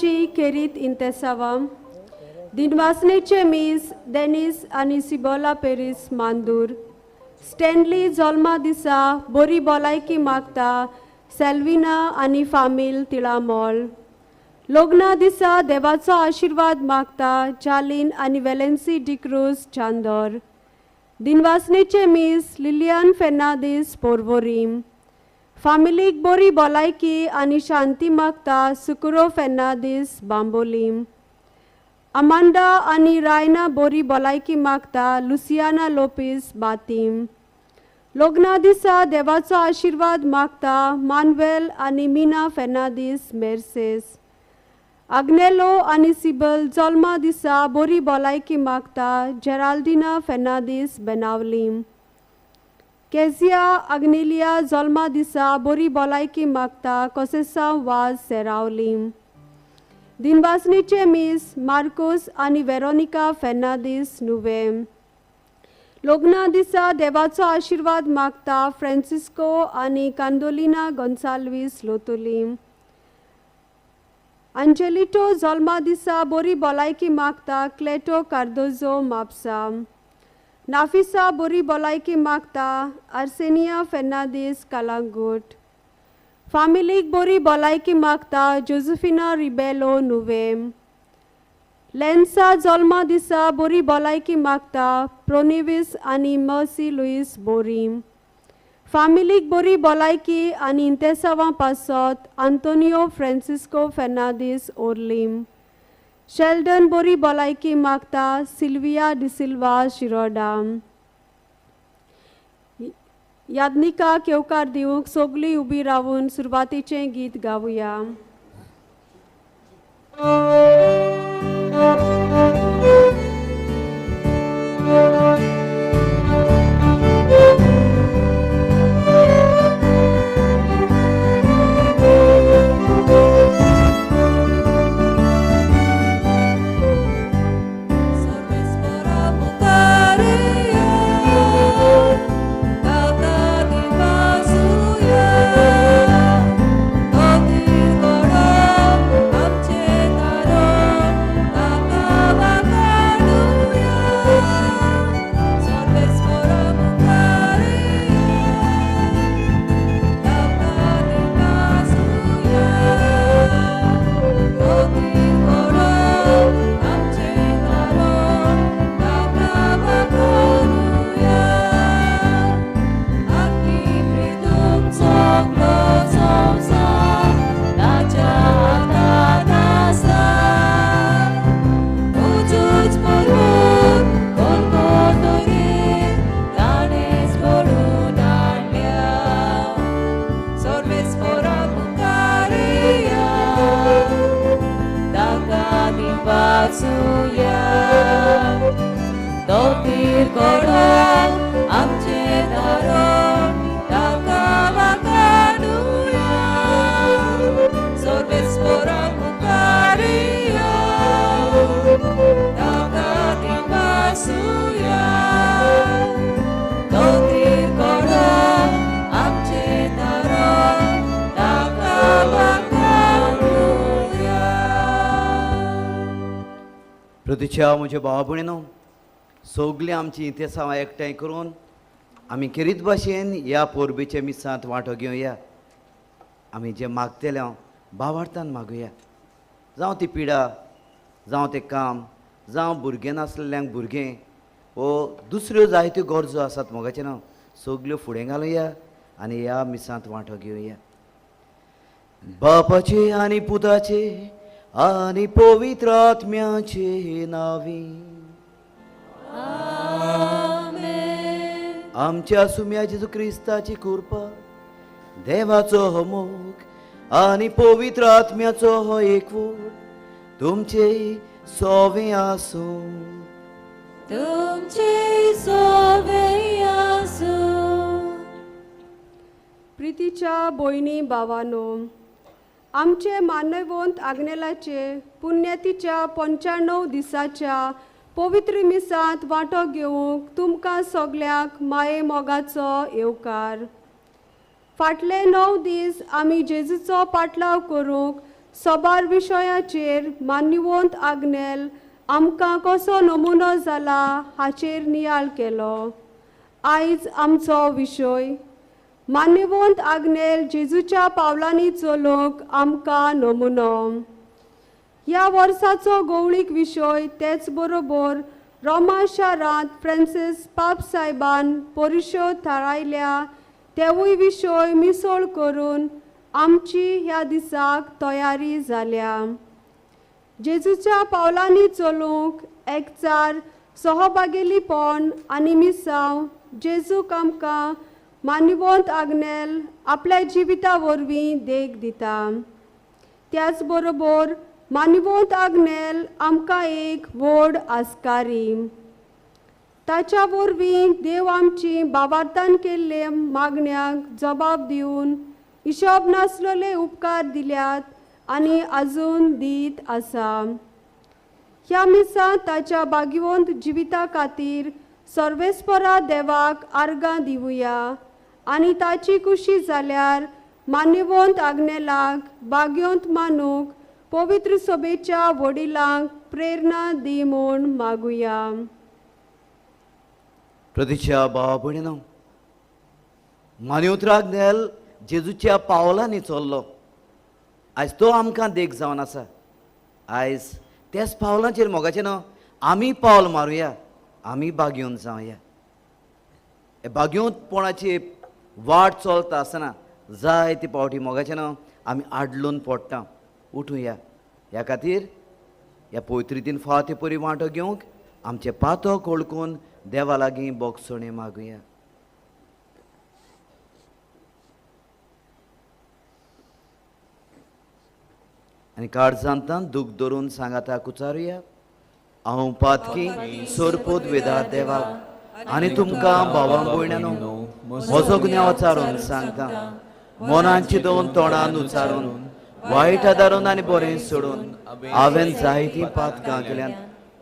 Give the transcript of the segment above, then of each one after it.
केरीत इंतेसावा दिनवासनेचे मीस डेनिस आणि सिबोला Paris मांदूर Stanley जल्मा दिसा बरी भलायकी मागता सेल्विना आणि फामील तिळामोल लग्ना दिसा देवाचो आशीर्वाद मागता जालीन आणि वेलेन्सी डिक्रूज चांदोर दिनवासनेचे मीस लिलियन फेर्नांदीस पोर्वोरीम फामिलीक बरी भलायकी आणि शांती मागता सुकुरो फेर्नांदीस बांबोलीम अमांडा आणि रायना बरी भलायकी मागता लुसियाना लोपिस बातीम लग्ना दिसा देवाचो आशीर्वाद मागता मानुएल आणि मीना फेर्नांदीस मेर्सेस आग्नेलो आणि सिबल जल्मा दिसा बरी भलायकी मागता जेराल्डिना फेर्नांदीस बेनावलीम केजिया आग्नेलिया जल्मा दिसा बरी भलायकी मागता कोसेसा वाज सेरावलीम दिनवासनेचे मीस मार्कोस आणि वेरोनिका फेर्नांदीस नुवेम लग्ना दिसा देवाचो आशीर्वाद मागता फ्रांसिस्को आणि कांदोलिना गोन्साल्वीस लोतुलीम अंजेलिटो जल्मा दिसा बरी भलायकी मागता क्लेटो कार्दोजो मापसा नाफिसा बरी भलायकी मागता आर्सेनिया फेर्नांदीस कालांगूट फामिलीक बरी भलायकी मागता जोसेफिना रिबेलो नुवेम लेन्सा जल्मा दिसा बरी भलायकी मागता प्रोनिविस आणि मर्सी लुईस बोरीम फामिलीक बरी भलायकी आणि इंतेसावा पासत आंतोनियो फ्रांसिस्को फेर्नांदीस ओर्लीम शेल्डन बरी भलायकी मागता सिल्विया डिसिल्वा शिरोडाम याज्ञिका केवकार दिवंक सगळीं उबी रावून सुरवातीचें गीत गावुया. प्रतीच्या म्हज्या भावा भयणीनो, सगळीं आमची इतिहासां एकठांय करून आमी खेरीत भाशेन ह्या पोरबेच्या मिसांत वांटो घेवया. आमी जे मागतले भावार्थान मागुया. जावं ती पिडा, जावं तें काम, जावं भुरगें नासलेल्यांक भुरगें, वो दुसऱ्यो जायत्यो गरजो आसात मोगाचे न्हू, सगल्यो फुडें घालुया आनी ह्या मिसांत वांटो घेवया. बापाचे आनी पुताचे आणि पवित्र आत्म्याचे नावी आमच्या सुम्या जेजू क्रिस्ताची कृपा, देवाचो हो मोग आणि पवित्र आत्म्याचो हो एकवट तुमचे सोवे आसूं. प्रितीच्या भयणी भावांनो, आमचे मानवंत आग्नेलाचे पुण्यतिच्या 95 दिसाच्या पवित्र मिसांत वांटो घेवंक तुमकां सगळ्यांक माये मोगाचो येवकार. फाटले 9 दीस आमी जेजूचो पाटलाव करूंक सोबार विशयाचेर मान्यवंत आग्नेल आमकां कसो नमुनो जाला हाचेर नियाळ केलो. आयज आमचो विशय मान्यवंत आग्नेल जेजूच्या पावलांनी चलोवंक आमकां नमुनो. ह्या वर्साचो गवळीक विशय तेच बरोबर रोमा शारांत फ्रांसीस पाप सायबान परिशोध थारायल्या तेवूय विशय मिसळ करून आमची ह्या दिसाक तयारी जाल्या. जेजूच्या पावलांनी चलूंक एकचार सहभागिलीपण आनी मिसांव जेजूक आमकां मान्यवंत आग्नेल आपल्या जिविता वरवीं देख दिता. त्याच बरोबर मान्यवंत आग्नेल आमकां एक व्हड आस्कारी. ताच्या वरवीं देव आमची भावार्थान केल्ले मागण्यांक जबाब दिवन हिशोब नासलेले उपकार दिल्यात आनी आजून दीत आसा. ह्या मिसा ताच्या भाग्यवंत जिविता खातीर सर्वेस्परा देवाक आर्गां दिवया आनी ताची खुशी जाल्यार मान्यवंत आग्नेलाक भाग्यवंत मानूक पवित्र सभेच्या वडिलांक प्रेरणा दी म्हूण मागुया. प्रतीच्या भावा भयणीनो, मान्यवंत आग्नेल जेजूच्या पावलांनी चल्लो. आयज तो आमकां देख जावन आसा. आयज त्याच पावलांचेर मोगाचें न्हू आमी पावल मारुया, आमी भाग्यवंत जावया. हे भाग्यवंतपणाची वाट चलता आसतना जायते पावटी मोगाचें न्हू आमी आडलून पडटा. उठुया. ह्या खातीर ह्या पवित्रितीन फावते परी वांटो घेवंक आमचे पातोक ओळखून देवा लागीं बोगसोणी मागुया. आनी काळजांतान दूख धरून सांगाताक उचारुया. हांव पातकी सोरपोत वेदार देवाक आनी तुमकां भावां भयण्यांनो म्हजो गुन्यांव उचारून सांगता. मनांची दोन तोंडान उचारून वायट आदारून आनी बरें सोडून हांवें जायतीं पातकां केल्यात.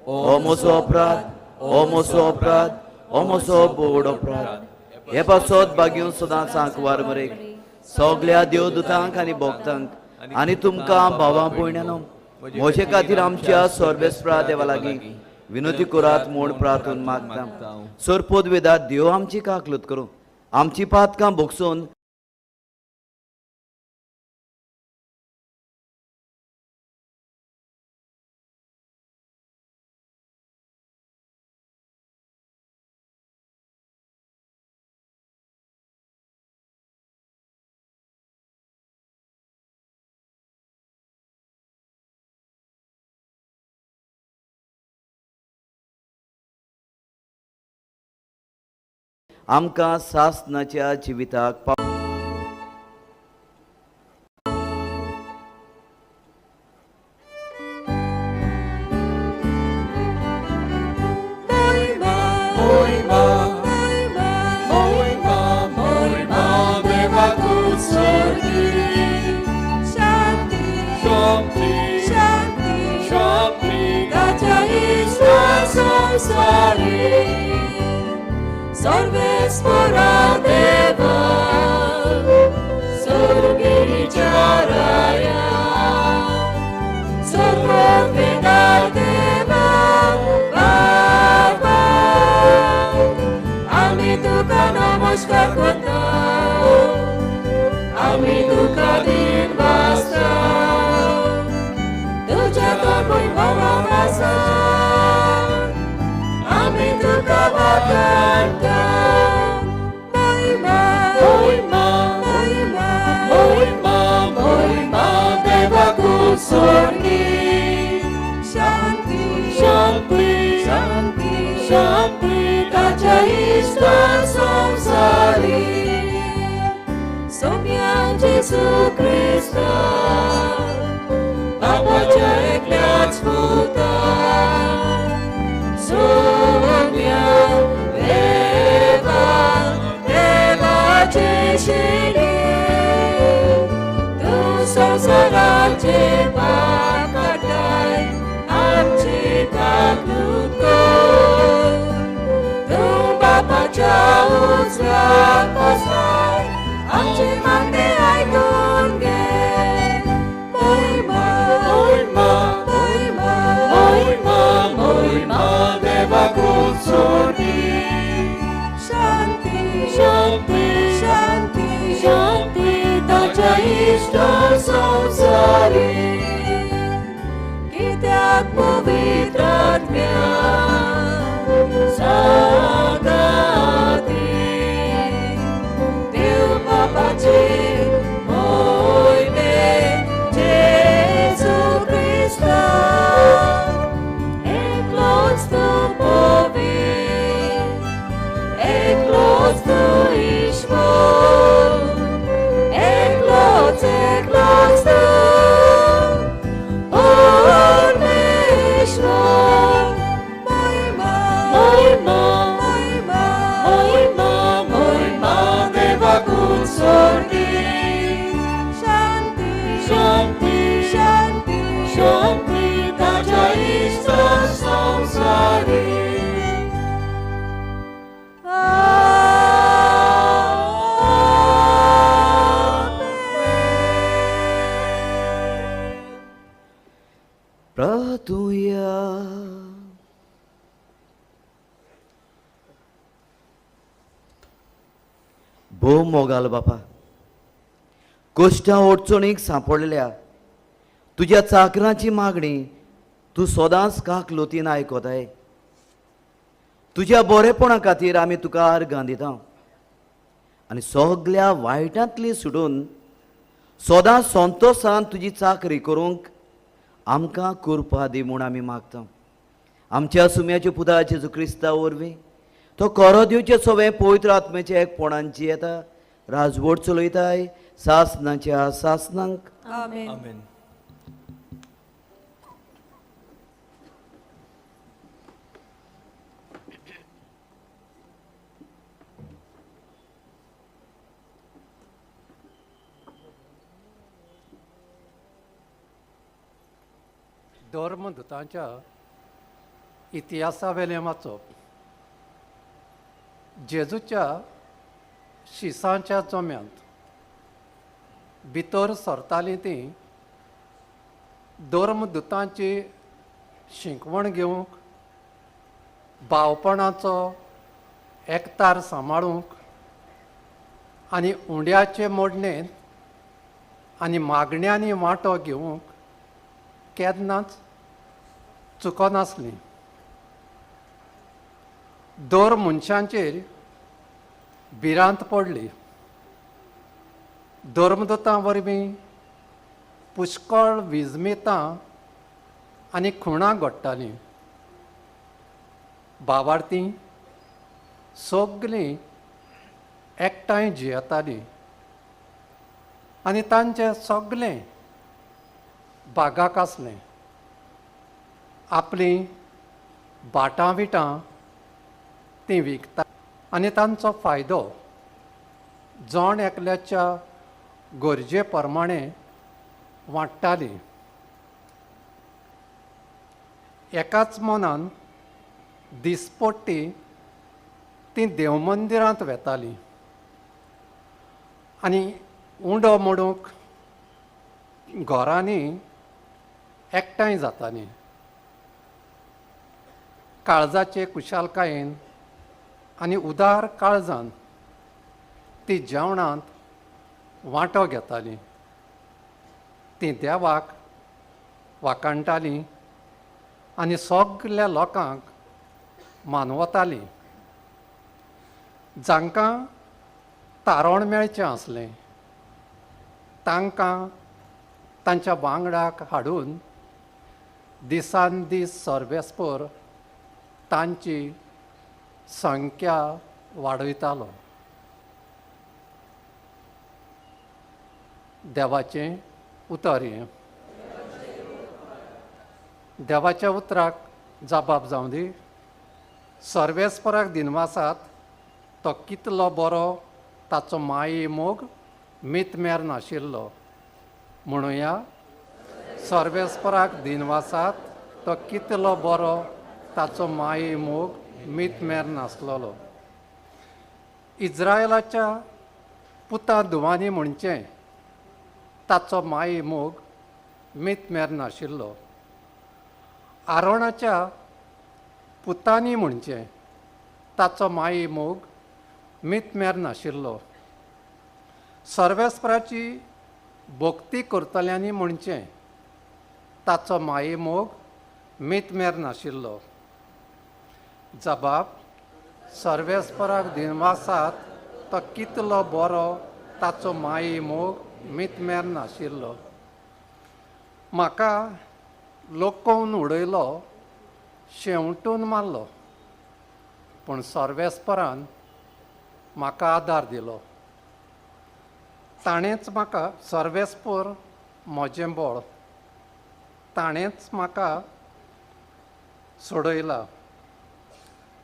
हो म्हजो अपराध, हो म्हजो अपराध, हो म्हजो बोड अपराध. हे पासत भाग्यून सदांच सांकवार मरेक सगळ्या देवदूतांक आनी भक्तांक आनी तुमकां भावां भयण्यांनो म्हजे खातीर आमच्या सर्वेस्परा देवा लागीं विनोदी करात म्हूण प्रार्थून मागता. सोरपोद वेदांत देव आमची काकलूत करूं, आमची पातकां भोगसून आमकां सासनाच्या जिविताक सर्वेस्परा देवा सोर्गीच्या राया सर्ववेदा देवा बाबा आमी तुका नमस्कार करता. आमी तुका दिन वाजता. तुझ्या तोंडून भोवंक आसा. आमी तुका वगडटा. Sorgi, Shanti, Shanti, Shanti, Shanti, tacia istan samsari. Somian Jesu Christa, Babacia ekliat sputa. Somian Deva, Deva Ceshini. संसाराचे पाकटाय आमची काकलूत कर. तूं बापाच्या उजव्याक बसलाय आमची मागणी आयकून घे. महिमा संसारी कित्याक पवित्र आत्म्या सांगाती देव बापाचे मोयने जेजू क्रिस्ता एकलोच तू पवित्र एकलोच तू ईश्वर एकलोच एकलोच तू परमेश्वर महिमा महिमा महिमा महिमा महिमा देवाकूच सोडी शांती शांती शांती शांती ताच्या इष्ट संसारी प्रार्थूया. भोव मोगाल बापा, कश्टां अडचणीक सांपडलेल्या तुज्या चाकरांची मागणी तूं सदांच काक लोतीन आयकताय. तुज्या बरेपणा खातीर आमी तुका आर्गां दिता आनी सगल्या वायटांतली सुडून सदां संतोशान तुजी चाकरी करूंक आमकां कृपा दी म्हूण आमी मागता. आमच्या सुम्याच्या पुता जेजू क्रिस्ता वरवीं तो कोरो दिवचे सगळे पवित्र आत्म्याच्या एकपणांची येता राजवट चलयताय सासनाच्या सासनांक. आमेन. आमेन. धर्मदुतांच्या इतिहासा वेलें वाचप जेजूच्या शिसांच्या जम्यांत भितर सरतालीं तीं धर्मदुतांची शिंकवण घेवंक भावपणाचो एकतार सांबाळूंक आनी उंड्याचे मोडणेंत आनी मागण्यांनी वांटो घेवंक केन्नाच चुकोनासलीं. दर मनशांचेर भिरांत पडली. धर्मदुतां वरवीं पुष्कळ विजमेतां आनी खुणां घडटालीं. भावार्थीं सगळीं एकठांय जियेतालीं आनी तांचें सगळें बागाक आसलें. आपलीं भाटां विटां तीं विकता आनी तांचो फायदो जण एकल्याच्या गरजे प्रमाणें वांट्टालीं. एकाच मनान दिसपट्टी तीं देवमंदिरांत वेतालीं आनी उंडो मोडूंक घरांनी एकठांय जातालीं. काळजाचे कुशालकायेन आनी उदार काळजान ती जेवणांत वांटो घेतालीं. ती देवाक वाकाणटालीं आनी सगल्या लोकांक मानवतालीं. जांकां तारण मेळचें आसलें तांकां तांच्या वांगडाक हाडून दिसान दीस सर्वेस्पर तांची संख्या वाडयतालो. देवाचें उतर हें. देवाच्या उतराक जबाब जावं दी. सर्वेस्पराक दिनवासात तो कितलो बरो ताचो माई मोग मितमेर नाशिल्लो. म्हणुया सर्वेस्पराक दिनवासात तो कितलो बरो ताचो माई मोग मितमेर नासलोलो. इज्रायलाच्या पुता धुवानी म्हणचें ताचो माई मोग मितमेर नाशिल्लो. आरोणाच्या पुतांनी म्हणचें ताचो माई मोग मितमेर नाशिल्लो. सर्वेस्पराची भक्ती करतल्यांनी म्हणचें ताचो माये मोग मितमेर नाशिल्लो. जबाब सर्वेस्पराक दिनवासात तो कितलो बरो ताचो माये मोग मितमेर नाशिल्लो. म्हाका लोकोवन उडयलो, शेवटून मारलो, पूण सर्वेस्परान म्हाका आदार दिलो. ताणेंच म्हाका सर्वेस्पर म्हजें बळ, ताणेंच म्हाका सोडयला.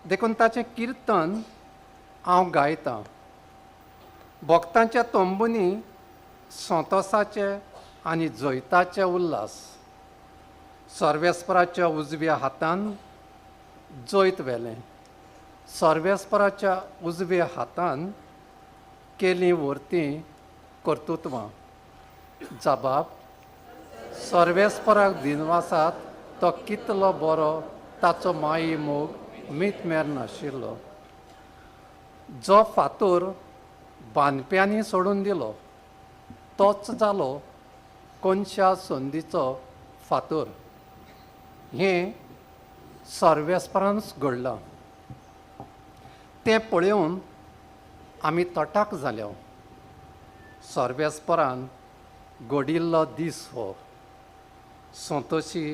देखून ताचें किर्तन हांव गायतां. भक्तांच्या तोंबुनी संतोसाचे आनी जैताचे उल्हास. सर्वेस्पराच्या उजव्या हातान जैत व्हेलें, सर्वेस्पराच्या उजव्या हातान केलीं वर्तीं कर्तुत्वां. जबाब सर्वेस्पराक दिनवासात तो कितलो बरो ताचो माये मोग मितमेर नाशिल्लो. जो फातोर बांदप्यांनी सोडून दिलो तोच जालो कोनशा संदीचो फातोर. हें सर्वेस्परानच घडलां. तें पळोवन आमी तटाक जाल्यो. सर्वेस्परान घडिल्लो दीस हो संतोशी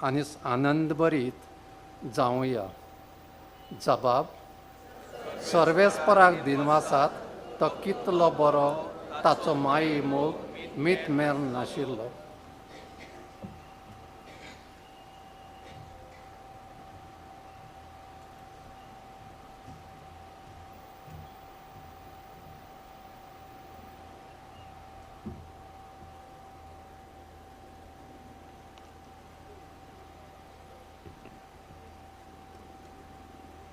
आनी आनंदभरीत जावया. जबाब सर्वेस्पराक दिनवासात तो कितलो बरो ताचो माये मोग मितमेर नाशिल्लो.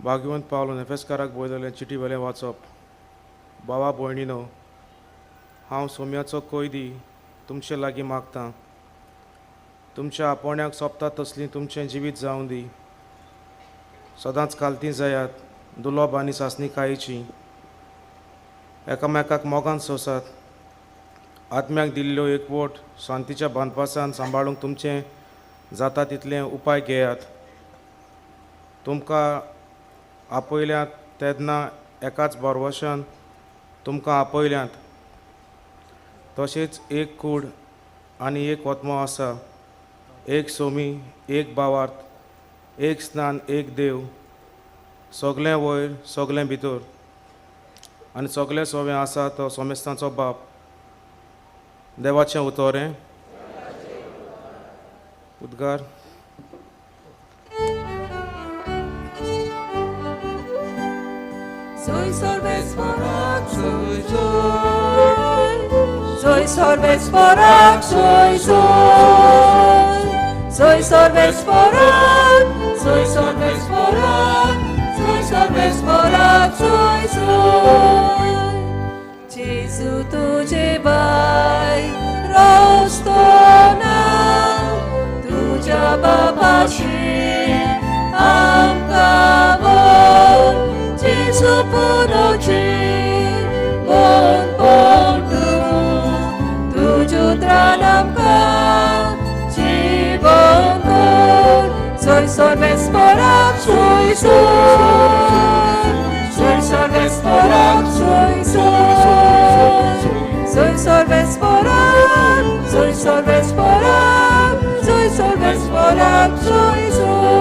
भाग्यवंत पावलो नेफेस्काराक बरयलेलें चिटी वेलें वाचप. बाबा भयणीनो, हांव सोम्याचो कैदी तुमचे लागीं मागतां. तुमच्या आपोण्याक सोंपता तसलीं तुमचें जिवीत जावं दी. सदांच कालतीं जायात, दुलोब आनी सासणी खायेचीं. एकामेकाक मोगान सोसात. आत्म्याक दिल्ल्यो एकवट शांतीच्या बांदपासान सांबाळूंक तुमचें जाता तितलें उपाय घेयात. तुमकां आपयल्यांत तेन्ना एकाच भरवशान तुमकां आपयल्यांत. तशेंच एक कूड आनी एक वत्मो आसा, एक सोमी, एक भावार्थ, एक स्नान, एक देव, सगलें वयर सगलें भितर आनी सगलें सोवें आसा तो सोमेस्तांचो बाप. देवाचें उतोरें. उद्गार. Soy सर्वेस्पराक, soy, soy. Soy सर्वेस्पराक, soy, soy. Soy सर्वेस्पराक, soy सर्वेस्पराक. Soy सर्वेस्पराक, soy, soy. Jesu तुझे बाय रस्ताना तुझ्या बापाशी आमकां बोल. Jesu punoci bon pontu tuju tranamka jibon kon. Soy सर्वेस्पराक, soy, soy. Soy सर्वेस्पराक, soy, soy. Soy सर्वेस्पराक, soy सर्वेस्पराक. Soy सर्वेस्पराक, soy, soy.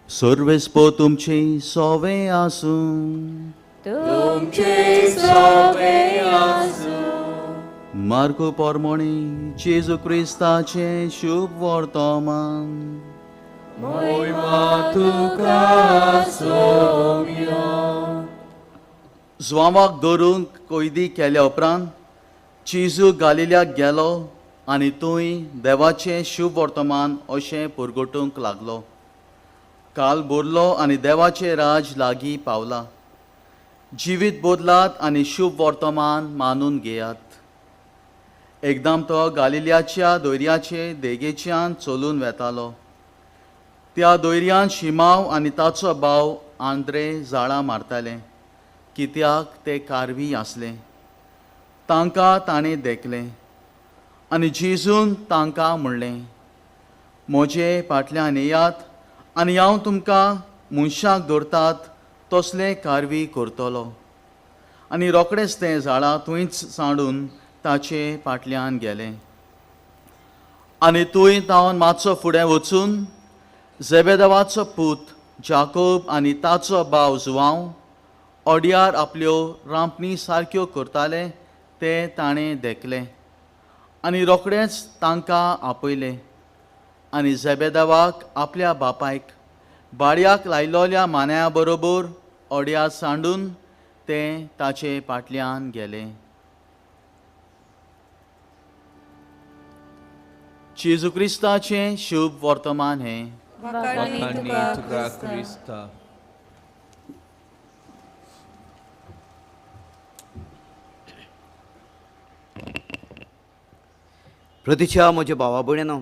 सर्वेस्पर तुमची सोवें आसूं. तुमचे सोवें आसूं. Marco पोरमोणी जेजू क्रिस्ताचे शुभ वर्तमान. मोहिमा तुका सोम्या. स्वामाक धरून कैदी केल्या उपरांत जेजू गालिल्याक गेलो आनी थंय देवाचें शुभ वर्तमान अशें पुरगटूंक लागलो. काल बोरलो आनी देवाचें राज लागीं पावला. जिवीत बोदलात आनी शुभ वर्तमान मानून घेयात. एकदम तो गालिल्याच्या दोर्याचे देगेच्यान चलून वेतालो. त्या दोर्यान शिमाव आनी ताचो भाव आंद्रे जाळां मारताले, कित्याक ते कारवी आसले. तांकां ताणें देखलें आनी जेजून तांकां म्हणलें, म्हजे फाटल्यान येयात आनी हांव तुमकां मनशाक दवरतात तसलें कारवी करतलो. आनी रोखडेंच तें झाडां थंयच सांडून ताचे फाटल्यान गेलें. आनी थंय तावन मातसो फुडें वचून झेबेदेवाचो पूत जाकोब आनी ताचो भाव जुआंव ओड्यार आपल्यो रांपणी सारक्यो करताले ते ताणें देखलें आनी रोखडेंच तांकां आपयलें. आनी झेबेदेवाक आपल्या बापायक बाळ्याक लायलोल्या मान्या बरोबर ओड्यार सांडून ते ताचे फाटल्यान गेले. जेजू क्रिस्ताचें शुभ वर्तमान हें. वखाणी तुका क्रिस्ता. प्रतीक्षा म्हज्या भावा भयणीनो,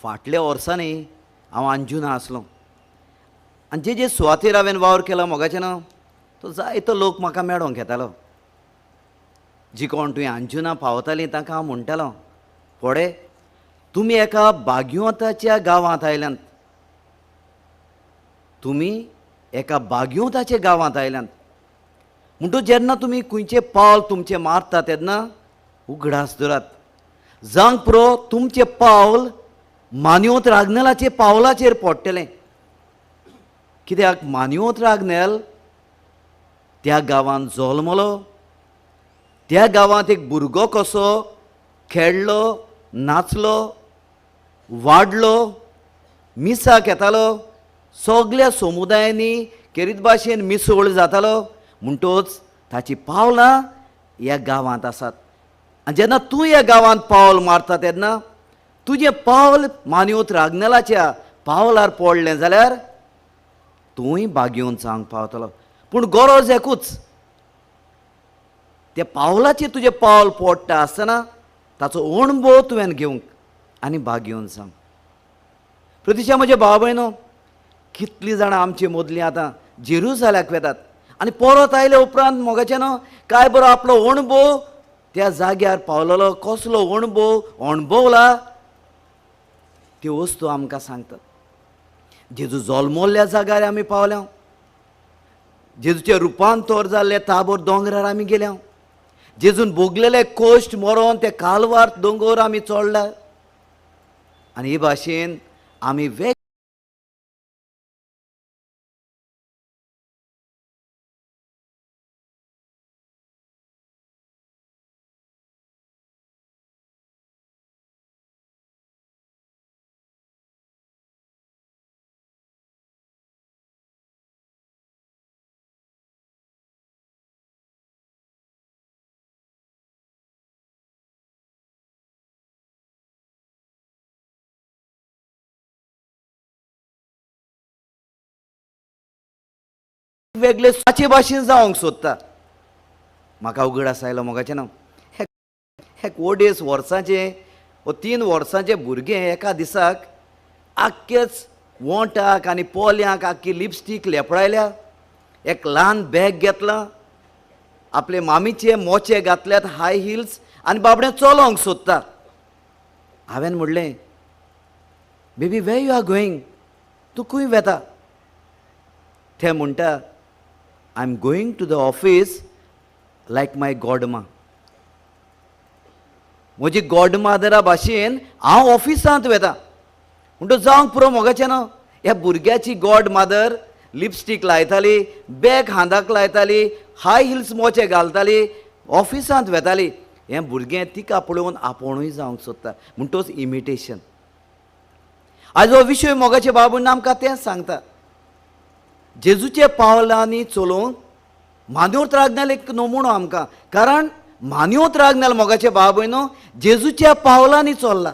फाटल्या वर्सांनी हांव अंजुना आसलो आनी जे सुवातेर हांवें वावर केला मोगाचें न्हू, तो जायतो लोक म्हाका मेळोंक येतालो. जी कोण तुवें अंजुना पावतालीं तांकां हांव म्हणटालो, पळय तुमी एका बाग्योताच्या गांवांत आयल्यात, तुमी एका बाग्योताच्या गांवांत आयल्यात. म्हणटूच जेन्ना तुमी खंयचें पावल तुमचें मारता तेन्ना उगडास धरात. जांक पुरो तुमचें पावल मानियोत रागनेलाचे पावलाचेर पडटलें. कित्याक मानियोत रागनेल त्या गांवांत जल्मलो, त्या गांवांत एक भुरगो कसो खेळ्ळो, नाचलो, वाडलो, मिसाक येतालो, सगळ्या समुदायांनी केरीत भाशेन मिसळ जातालो. म्हणटूच ताची पावलां ह्या गांवांत आसात. आनी जेन्ना तूं ह्या गांवांत पावल मारता तेन्ना तुजें पावल मानियोत रागनेलाच्या पावलार पडलें जाल्यार तूंय बागेवन सांग पावतलो. पूण गरज एकूच, त्या पावलाचेर तुजें पावल पडटा आसतना ताचो अणभव तुवें घेवंक आनी बागेवन सांग. प्रतीक्षा म्हजे भाव भयणो, कितलीं जाणां आमची मदलीं आतां जेरुसलेमाक वेतात आनी परत आयले उपरांत मोगाचें न्हू काय बरो आपलो अणभव त्या जाग्यार पावलेलो कसलो अणभव अणभवला त्यो वस्तू आमकां सांगतात. जेजू जल्मल्ल्या जाग्यार आमी पावल्या, जेजूचें रुपांतर जाल्ले ताबोर दोंगरार आमी गेल्या, जेजून भोगलेले कोश्ट मरोन ते कालवार दोंगर आमी चडला. आनी हे भाशेन आमी वेगळे साचे भाशेन जावंक सोदता. म्हाका उगडास आयलो मोगाचें न्हू, हे ओडेस वर्सांचे 3 वर्सांचे भुरगें एका दिसाक आख्खेच वोंटाक आनी पोल्यांक आख्खी लिपस्टीक लेपडायल्या, एक ल्हान बॅग घेतलां, आपले मामीचे मोचे घातल्यात हाय हिल्स आनी बाबडें चलोंक सोदता. हांवें म्हणलें, baby where you are going, तूं खंय वेता? ते म्हणटा, I am going to the office like my godma. म्हजी गॉडमादरा भाशेन हांव ऑफिसांत वेता. म्हणटूच जावंक पुरो मोगाचें न्हू, ह्या भुरग्याची गॉड मादर लिपस्टीक लायताली, बॅग हांदाक लायताली, हाय हिल्स मोचे घालताली, ऑफिसांत वेताली. हें भुरगें तिका पळोवन आपुणूय जावंक सोदता. म्हणटूच इमिटेशन. आज हो विशय मोगाचे बाबून आमकां तेंच सांगता. जेजूचे पावलांनी चलोवंक मानियोत रागनेल एक नमुनो आमकां. कारण मानियोत रागनेल मोगाचे भाव भयणो जेजूच्या पावलांनी चल्ला,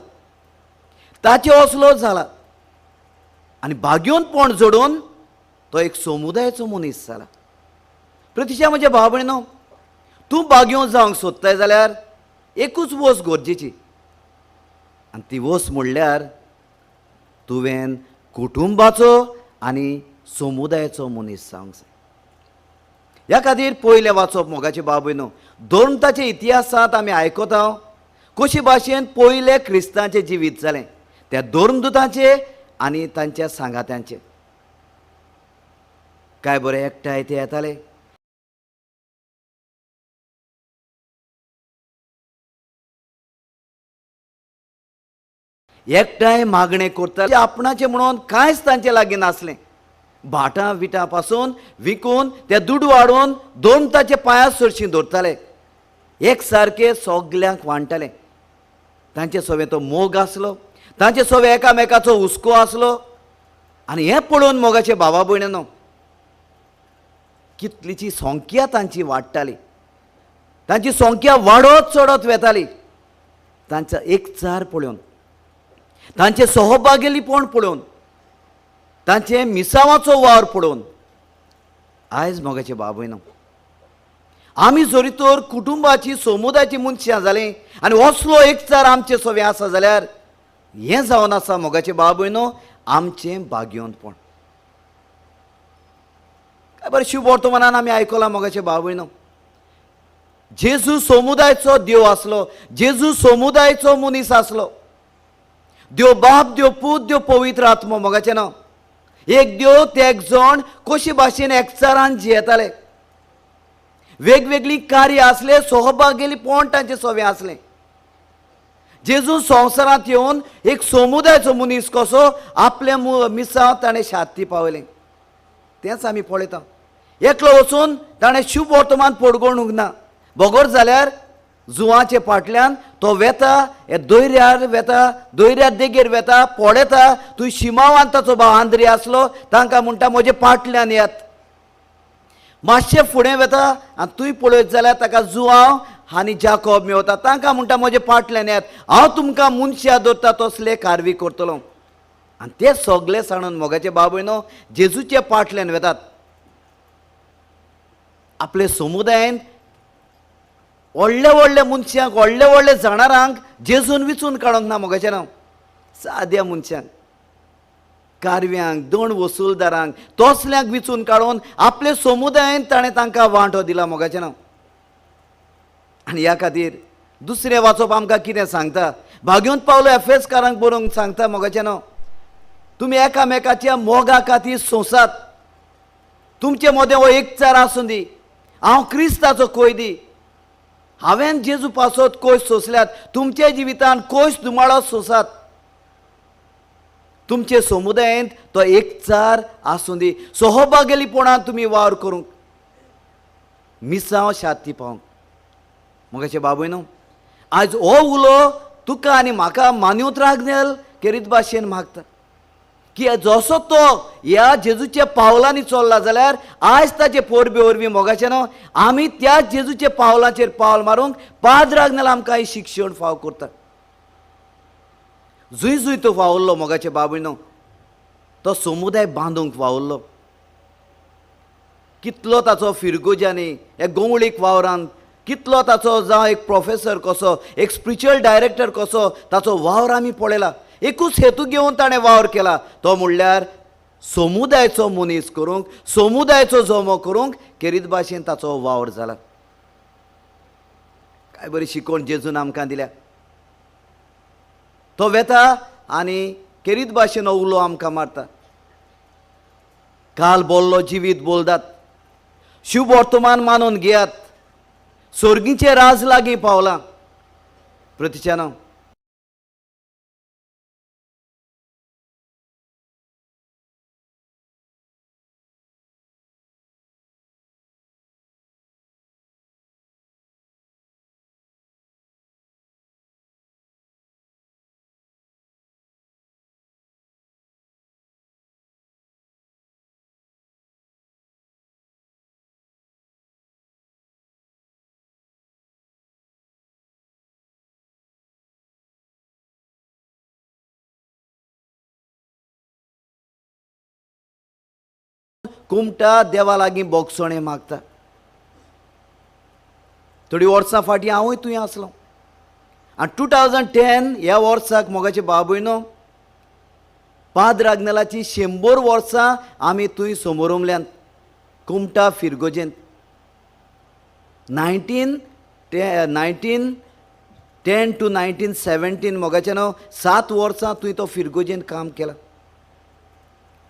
ताचे असलो जाला आनी बागेवनपण जोडून तो एक समुदायाचो मनीस जाला. प्रतीक्षा म्हजे भाव भयणो, तूं बागेवन जावंक सोदताय जाल्यार एकूच वस्त गरजेची, आनी ती वस्त म्हणल्यार तुवें कुटुंबाचो आनी समुदायाचो मनीस जावंक जाय. ह्या खातीर पयलें वाचप मोगाचे बाबयनो दोंताचे इतिहासांत आमी आयकता कशी भाशेन पयले क्रिस्तांचें जिवीत जालें त्या दोरदुतांचे आनी तांच्या सांगात्यांचे काय बरें एकठांय ते येताले एकठांय मागणें करताले आपणाचें म्हणून कांयच तांचे लागीं नासलें भाटां विटां पासून विकून ते दूड वाडोवन दोंताचे पांयां सरशीं दवरताले एक सारके सगल्यांक वांटताले तांचे सगळे तो मोग आसलो तांचे सगळे एकामेकाचो हुस्को आसलो आनी हें पळोवन मोगाचे भावा भयणीनो कितलीची संख्या तांची वाडटाली तांची संख्या वाडत चडत वेताली तांचो एकचार पळोवन तांचे सहभागिलीपण पळोवन तांचे मिसावाचो वावर पळोवन आयज मोगाचे बाबयनो आमी जरी तर कुटुंबाची समुदायाची मनशां जालीं आनी असलो एकचार आमचे सगळे आसा जाल्यार हें जावन आसा मोगाचे बाबयनो आमचें भाग्यवंतपण काय बरें शुभ वर्तमानान आमी आयकलां मोगाचे बाबयनो जेजू समुदायाचो देव आसलो जेजू समुदायाचो मनीस आसलो देव बाप देव पूत देव पवित्र आत्मा मोगाचें नांव एक देव ते एक जण कशी भाशेन एकचारान जियेताले वेगवेगळी कार्य आसले सहभागिलीपण तांचे सगळें आसलें जेजू संवसारांत येवन एक समुदायाचो मनीस कसो आपले मिसांव ताणें शांती पावयलें तेंच आमी पळयता एकलो वचून ताणें शुभ वर्तमान पडगोवंक ना बोगोर जाल्यार जुवाचे फाटल्यान तो वेता हे दोयऱ्यार वेता दोयऱ्यार देगेर वेता पडयता तूं शिमावान ताचो भाव आंद्री आसलो तांकां म्हणटा म्हजे फाटल्यान येत मातशें फुडें वेता आनी तुवें पळयत जाल्यार ताका जुवांव आनी जाकोब मेवता तांकां म्हणटा म्हजे फाटल्यान येत हांव तुमकां मनशां दवरता तसले कारवी करतलो आनी ते सगळे सांडून मोगाचे बाबयनो जेजूचे फाटल्यान वेतात आपले समुदायान व्हडले व्हडले मनशांक व्हडले व्हडले जाणारांक जेजून विचून काडोंक ना मोगाचें नांव साद्या मनशांक कारव्यांक दोन वसूलदारांक तसल्यांक विचून काडून आपले समुदायान ताणें तांकां वांटो दिला मोगाचें नांव आनी ह्या खातीर दुसरें वाचप आमकां कितें सांगता भाग्यवंत पावलो एफेसकारांक बरोवंक सांगता मोगाचें नांव तुमी एकामेकाच्या मोगा खातीर सोंसात तुमचे मदें हो एकचार आसूं दी हांव क्रिस्ताचो कोयदी हांवें जेजू पासत कोयस सोंसल्यात तुमच्या जिवितांत कोयस दुमाळो सोंसात तुमचे समुदायात तो एकचार आसूं दी सहभागिलीपणान तुमी वावर करूंक मिसांव शांती पावंक मोगाचे बाबयनो आज हो उलो तुका आनी म्हाका मान्यूत रागनेल केरीत भाशेन मागता की जसो तो ह्या जेजूच्या पावलांनी चल्ला जाल्यार आयज ताचे पोरबे वरवीं मोगाचें न्हू आमी त्या जेजूच्या पावलांचेर पावल मारूंक पाद रागनेल आमकां ही शिक्षण फाव करता जुंय जुंय तो वावुरलो मोगाचे बाबयनो तो समुदाय बांदूंक वावुरलो कितलो ताचो फिरगोजानी हे गोवळीक वावरांत कितलो ताचो जावं एक प्रोफेसर कसो एक स्पिरिच्युअल डायरेक्टर कसो ताचो वावर आमी पळयला एकूच हेतू घेवन ताणें वावर केला तो म्हणल्यार समुदायाचो मनीस करूंक समुदायाचो जमो करूंक केरीत भाशेन ताचो वावर जाला काय बरी शिकवण जेजून आमकां दिल्या तो वेता आनी केरीत भाशेन उलो आमकां मारता काल बोल्लो जिवीत बोलदात शुभ वर्तमान मानून घेयात सर्गीचें राज लागीं पावलां प्रतिच्यान कुमटा देवा लागीं बोगसोणें मागता थोडी वर्सां फाटीं हांवूय तुवें आसलो आनी 2010 ह्या वर्साक मोगाचे बाबयनो पाद रागनेलाची 100 वर्सां आमी तुवें समोरुमल्यान कुमटा फिरगोजेंत 1910 to 1917 मोगाचें न्हू 7 वर्सां तुवें तो फिरगोजेन काम केलां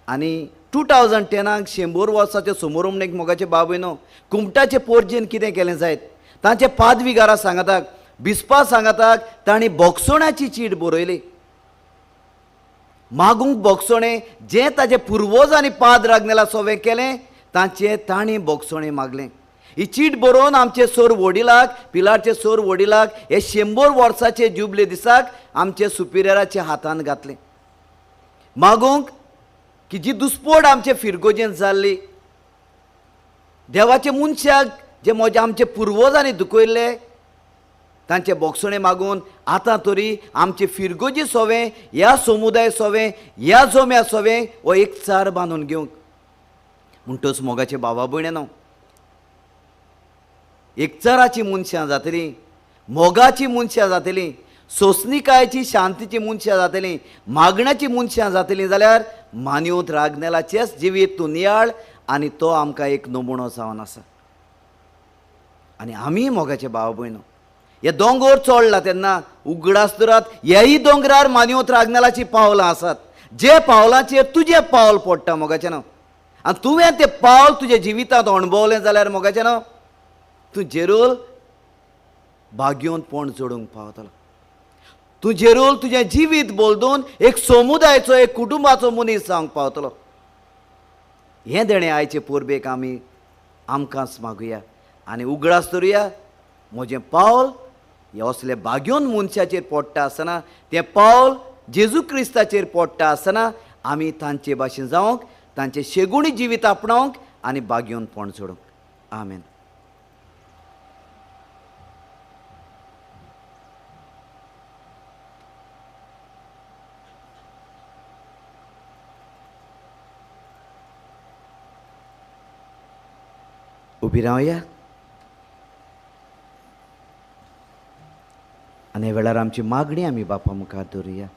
आनी 2010 100 वर्साचे समोरुमणेक मोगाचे बाबूय न्हू कुमटाचे पोरजेन कितें केलें जायत तांचे पादविगारा सांगतात बिस्पा सांगतात तांणी बोगसोण्याची चीट बरयली मागूंक बोगसोणें जें ताचे पुर्वजांनी पाद रागनेला सवें केलें तांचें तांणी बोगसोणें मागलें ही चीट बरोवन आमचे सोर वडिलाक पिलारचे सोर वडिलाक हे 100 वर्साचे जुबले दिसाक आमचे सुपिरियराच्या हातान घातलें मागूंक की जी दुस्पोड आमचे फिरगोजेन जाल्ली देवाचे मनशाक जे आमचे पुर्वजांनी दुखयल्ले तांचे बोगसोणें मागून आतां तरी आमचे फिरगोजी सोवें ह्या समुदाय सोवें ह्या जोम्या सोवें हो एक चार बांदून घेवंक म्हणटच मोगाचे बाबा भयणेनो एकचाराची मनशां जातलीं मोगाची मनशां जातलीं सोंसणिकायेची शांतीची मनशां जातलीं मागण्याची मनशां जातलीं जाल्यार मानिवंत रागनेलाचेच जिवीत तूं नियाळ आनी तो आमकां एक नमुनो जावन आसा आनी आमी मोगाचे भाव भयणो हे दोंगर चोडला तेन्ना उगडासतरात ह्याही दोंगरार मानिवंत रागनेलाची पावलां आसात जे पावलांचेर तुजें पावल पडटा मोगाचें न्हू आनी तुवें तें पावल तुज्या जिवितांत अणभवलें जाल्यार मोगाचें न्हू तूं जेरोल भाग्योन जोडूंक पावतलो तूं जेरोल तुजें जिवीत बोलदून एक समुदायाचो एक कुटुंबाचो मनीस जावंक पावतलो हें देणें आयचे पोरबेक आमी आमकांच मागुया आनी उगडास धरुया म्हजें पावल हे असले भाग्योन मनशाचेर पडटा आसतना तें पावल जेजू क्रिस्ताचेर पडटा आसतना आमी तांचे भाशेन जावंक तांचें शेगुणी जिवीत आपणावंक आनी भाग्योन जोडूंक आमेन. उबी रावया आनी हे वेळार आमची मागणी आमी बापा मुखार दवरुया.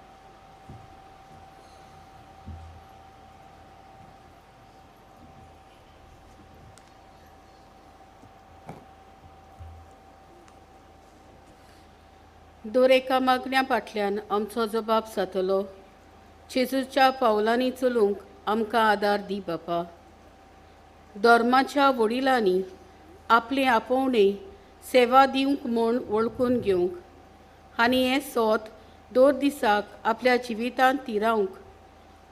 दर एका मागण्या फाटल्यान आमचो जबाब जातलो. जेजूच्या पावलांनी चलूंक आमकां आदार दी बापा. धर्माच्या वडिलांनी आपले आपोवणे सेवा दिवंक म्हूण वळखून घेवंक आनी हें सोत दर दिसाक आपल्या जिवितांत तिरावंक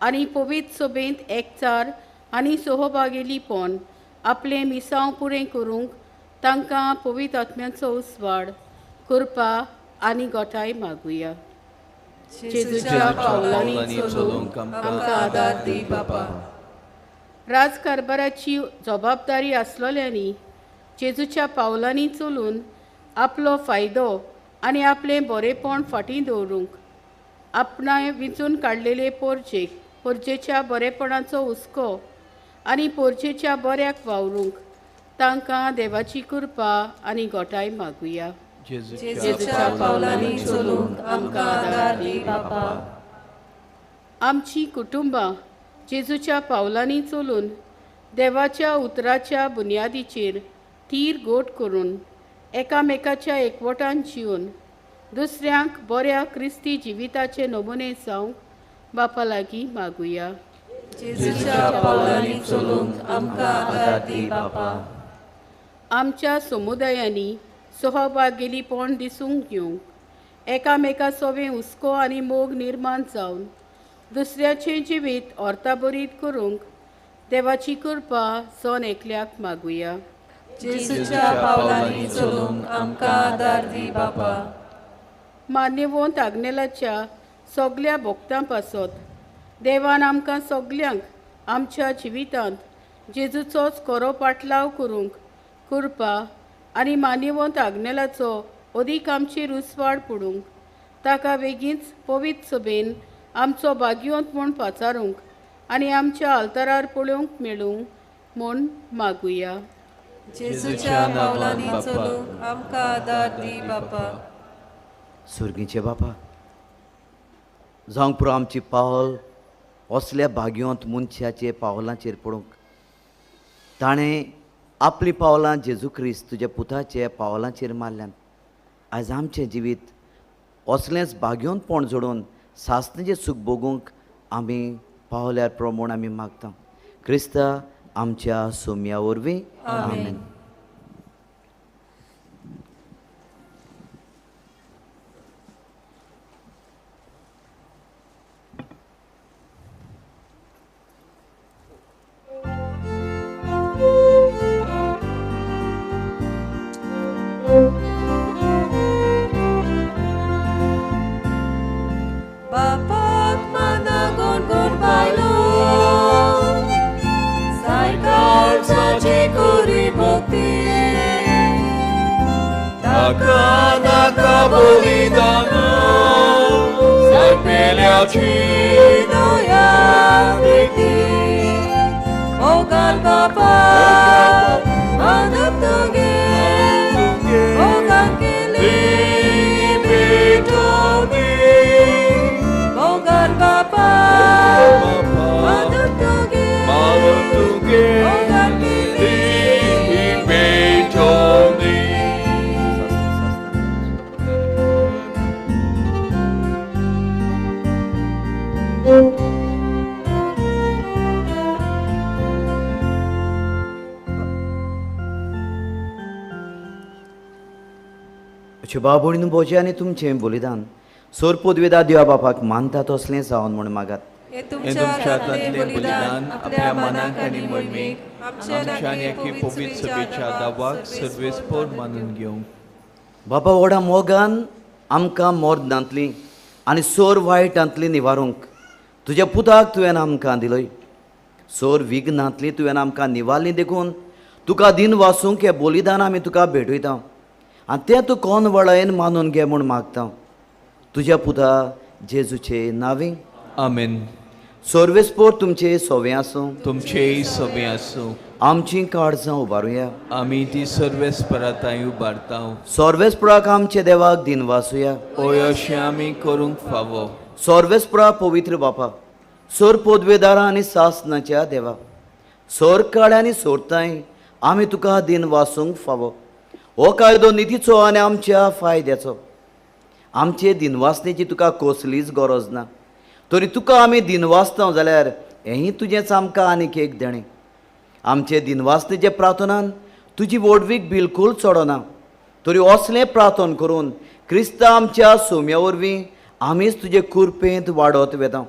आनी पवित्र सभेंत एकचार आनी सहभागिलीपण आपलें मिसांव पुरें करूंक तांकां पवित्र आत्म्याचो उसवाड कृपा आनी गोठाय मागुया. जेजूच्या पावलांनी चलूंक आमकां आदार दी बापा. राजकारबाराची जबाबदारी आसलेल्यांनी जेजूच्या पावलांनी चलून आपलो फायदो आनी आपलें बरेपण फाटीं दवरूंक आपणाय विचून काडलेले पोरजेच्या बरेपणाचो हुस्को आनी पोरजेच्या बऱ्याक वावरूंक तांकां देवाची कृपा आनी गोठाय मागुया. जेजूच्या पावलांनी चलूंक आमकां आदार दी बापा. आमची कुटुंबां जेजूच्या पावलांनी चलून देवाच्या उतराच्या बुनयादीचेर थीर गोट करून एकामेकाच्या एकवटान जिवन दुसऱ्यांक बऱ्या क्रिस्ती जिविताचे नमुने जावंक बापा लागीं मागुया. जेजूच्या पावलांनी चलूंक आमकां आदार दी बापा. आमच्या समुदायांनी सहभागिलीपण दिसूंक घेवंक एकामेका सोबे हुस्को आनी मोग निर्माण जावन दुसऱ्याचें जिवीत ऑर्थाबरीत करूंक देवाची कृपा सोन एकल्याक मागुया. जेजूच्या पावलांनी चलूंक आमकां आदार दी बापा. मान्यवंत आग्नेलाच्या सगल्या भक्तां पासत देवान आमकां सगल्यांक आमच्या जिवितांत जेजूचोच खरो पाटलाव करूंक कृपा आनी मान्यवंत आग्नेलाचो अदीक आमचेर उसवाड पडूंक ताका बेगीनच पवित्र सभेन आमचो भाग्यवंत म्हूण पाचारूंक आनी आमच्या आल्तारार पळोवंक मेळूंक म्हूण मागुया. जेजूच्या पावलांनी चलूंक आमकां आदार दी बापा. सुर्गीचे बापा जावंक पुरो आमची पावल असल्या भाग्यवंत मनशाचे पावलांचेर पडूंक ताणें आपली पावलां जेजू क्रिस्त तुज्या पुताच्या पावलांचेर मारल्यान आयज आमचें जिवीत असलेंच भाग्योनपण जोडून सासणेचें सूख भोगूंक आमी पावल्यार प्रमोण आमी मागता. क्रिस्ता आमच्या सोम्या वरवीं आमेन. Bapak mana gon bailo, saikar saji kuri bhakti, Naka naka bolidano, sai peleaci doya priti, ogan Bapak manap toge, ogan kili bitomi, ogan Bapak manap toge, ogan kili betoni. Shubha भोणीन बोजे आनी तुमचें बलिदान सोर पदवेदा देवा बापाक मानतात असलें जावन म्हूण मागात. हे तुमच्या हातांतलें बलिदान आपल्या मनाक आनी मोहिमेक आमच्या आनी एके पवित्र सभेच्या दावाक सर्वेस्पर मानून घेवंक. बाबा व्हडा मोगान आमकां मोर्दांतली आनी सोर वायटांतली निवारूंक तुज्या पुताक तुवें आमकां दिलय. सोर विघ्नांतली तुवें आमकां निवारली देखून तुका दिन वासूंक हें बलिदान आमी तुका भेटयता आनी तें तूं कोण वळयन मानून घे म्हूण मागता. तुज्या पुता जेजूचे नांवी आमेन. सर्वेस्पोर तुमचे सोवें आसूं. तुमचेय सभे आसूं. आमचीं काळजां उबारुया. आमी ती सर्वेस्पराताय उबारता. सर्वेस्पुराक आमचे देवाक दिन वासुया. ओय अशें आमी करूंक फावो. सर्वेस्पुरा पवित्र बापा सोर पदवेदारां आनी सासणाच्या देवा सोर काळ आनी सोरताय आमी तुका दिन वासूंक फावो. हो कायदो नितीचो आनी आमच्या फायद्याचो. आमचे दिनवासनेची तुका कसलीच गरज ना. तरी तुका आमी दिनवासता जाल्यार हेंय तुजेंच आमकां आनीक एक देणें. आमचे दिनवासनेचे प्रार्थनान तुजी वडवीक बिलकूल चडना. तरी असलें प्रार्थन करून क्रिस्ता आमच्या सोम्या वरवीं आमीच तुजे कुरपेंत वाडत वेता.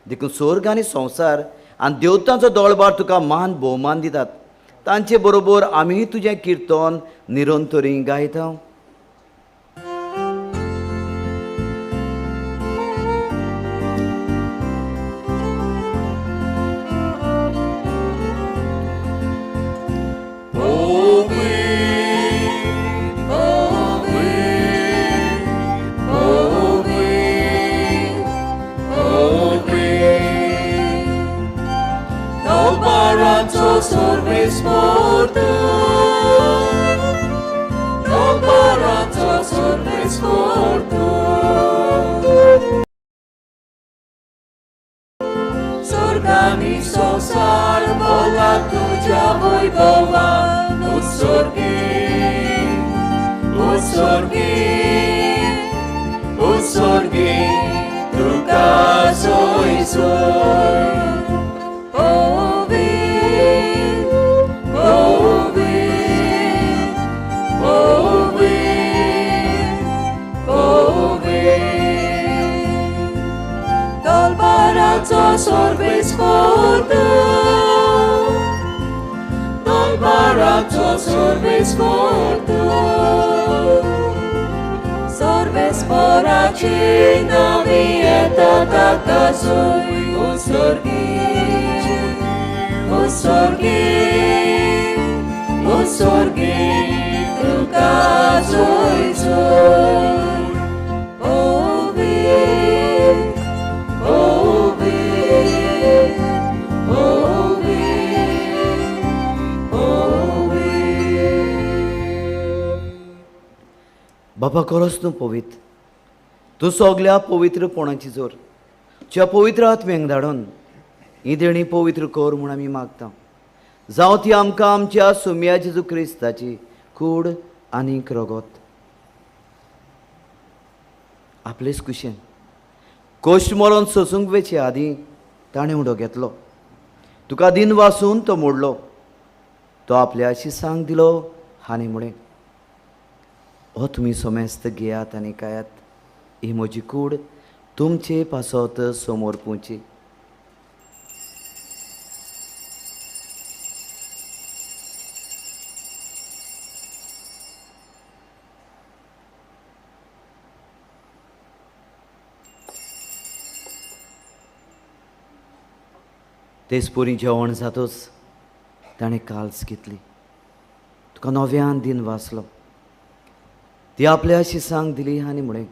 देखून स्वर्ग आनी संवसार आनी देवतांचो दोळबार तुका मान भोवमान दितात. तांचे बरोबर आमी तुजें किर्तन निरंतरी गायता. Sorgani संसार बोला तुझ्या वैभवान उत्सर्गी तुका सोयीसोय. Sorvesporaci navi etata kasui utsorgi tuka soy. बाबा खरोच तूं पवित्र. तूं सगल्या पवित्रपणाची जोर तुज्या पवित्र आत्म्यांक धाडून ही देणी पवित्र कर म्हूण आमी मागता. जावं ती आमकां आमच्या सुम्या जेजू क्रिस्ताची कूड आनीक रगत. आपलेच कुशेन कोश्ट मरोन सोसूंक वेचे आदीं ताणें उडो घेतलो. तुका दिन वासून तो मोडलो. तो आपल्या शिसांक दिलो हांणी म्हळें, हो तुमी सोमेस्त घेयात आनी खायात. ही म्हजी कूड तुमचे पासत समोर पोवची. तेच पोरी जेवण जातोच ताणें काल्स घेतली. तुका नव्यान दिन वाचलो. ती आपल्या शिसांक दिली आनी म्हळें,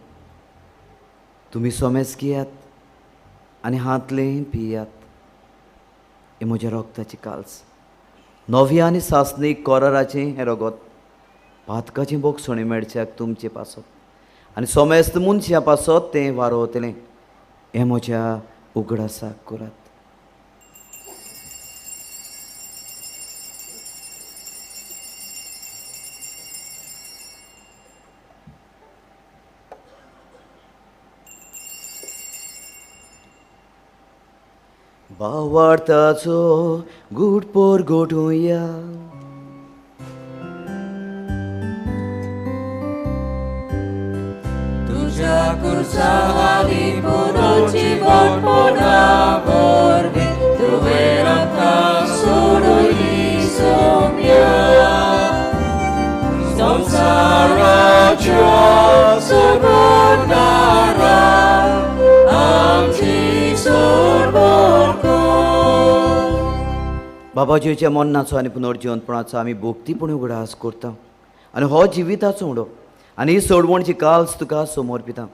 तुमी सोमेस घेयात आनी हातलें पियात. हे म्हज्या रोगताची काल्स. नव्या आनी सासणीक कोराराचें हें रगत पातकाचें बोगसणें मेळच्याक तुमचे पासत आनी सोमेस्त मनशां पासत तें वारोवतलें. हें म्हज्या उगडासाक करात. भावार्थाचो घुटपोर घोटुया. तुझ्या कुर्साहारी पुरोची वाटपोना वरवी तुवें आमकां सोडून सोम्या. संवसाराच्या सोडोनारा आमची सोडबोड. बाबाजीच्या मरणाचो आनी पुनर्जीवनपणाचो आमी भोक्तीपण उगडास करता आनी हो जिविताचो उडो आनी ही सोडवणची काल्स तुका समोर पिता.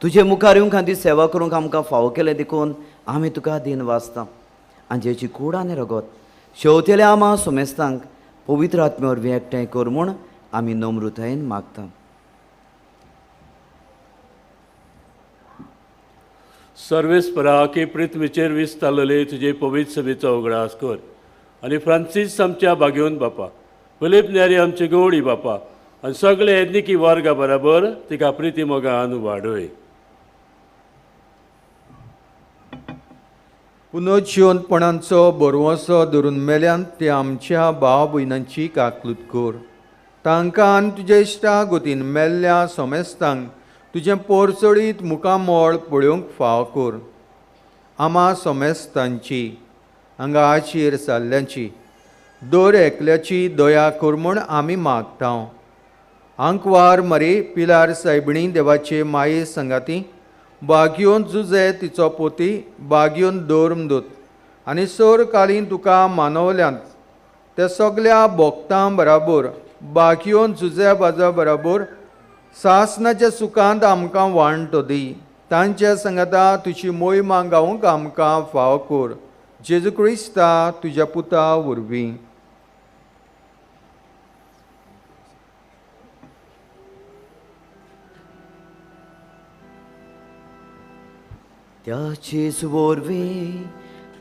तुजे मुखार येवंक खातीर सेवा करूंक आमकां फावो केलें देखून आमी तुका दिन वाचता. आनी जेची कूड आनी रगत शेवतेल्या आमा सोमेस्तांक पवित्र आत्मे वरवीं एकठांय कर म्हूण आमी नम्रतायेन मागता. सर्वेस्परा की पृथ्वीचेर विस्तारलेले तुजे पवित्र सभेचो उगडास कर. आनी फ्रांसीस आमच्या बागेवन बापा, फिलीप नेरी आमचे गवळी बापा आनी सगळे एथनिकी वर्गा बरोबर तिका प्रिती मोगान वाडय. पुनर्जीवनपणांचो बरवंसो धरून मेल्यान ते आमच्या भाव भयणांची काकलूत कर. तांकां आनी तुज्या इश्टा गोतीन मेल्ल्या सोमेस्तांक तुजें पोरचडीत मुखामोळ पळोवंक फाव कर. आमा सोमेस्तांची आंगाचेर सारल्यांची दर एकल्याची दया कर म्हूण आमी मागता. आंकवार मारी पिलार सायबिणी देवाचे माये संगाती बागयोन जुजे तिचो पोती बागयोन दौरमदूत आनी सोर कालीन तुका मानवल्यांत ते सगल्या भोगतां बराबर बागयोन जुजे बाजा बराबर सासनाच्या सुखांत आमकां वांटो दी. तांच्या संगता तुजी मोहिमा गावूंक आमकां फाव कर. जेजू क्रिस्ता तुज्या पुता वरवीं. त्याचे वरवीं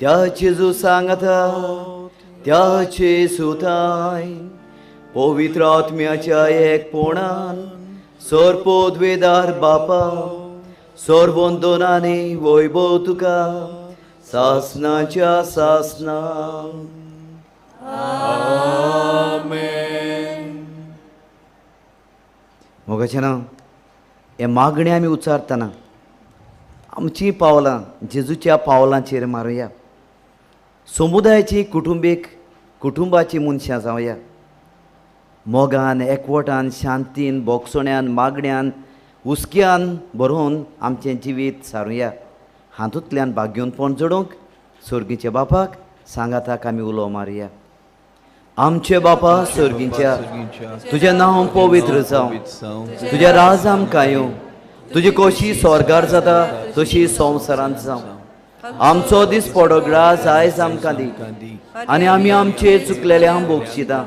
त्याचे जो सांगता त्याचे सुताय पवित्र आत्म्याच्या एकपणान सोरपोद्वेदार बापा सोरबोंदोनाने वैभव तुका सासनाच्या सासना. मोगाचें ना हे मागणी आमी उच्चारतना आमची पावलां जेजूच्या पावलांचेर मारुया. समुदायाची कुटुंबाची मनशां जावया. मोगान एकवटान शांतीन बोगसोण्यान मागण्यान हुस्क्यान भरून आमचें जिवीत सारुया. हातूंतल्यान भाग्योनपण जोडूंक सर्गीच्या बापाक सांगाताक आमी उलो मारुया. आमचे बापा सर्गीच्या तुजें नांव पवित्र जावं. तुजें राज आमकां येवं. तुजी कशी स्वर्गार जाता तशी संवसारांत जावं. आमचो दीस पडोग्रास आयज आमकां दी आनी आमी आमचे चुकलेल्यांक बोगशिता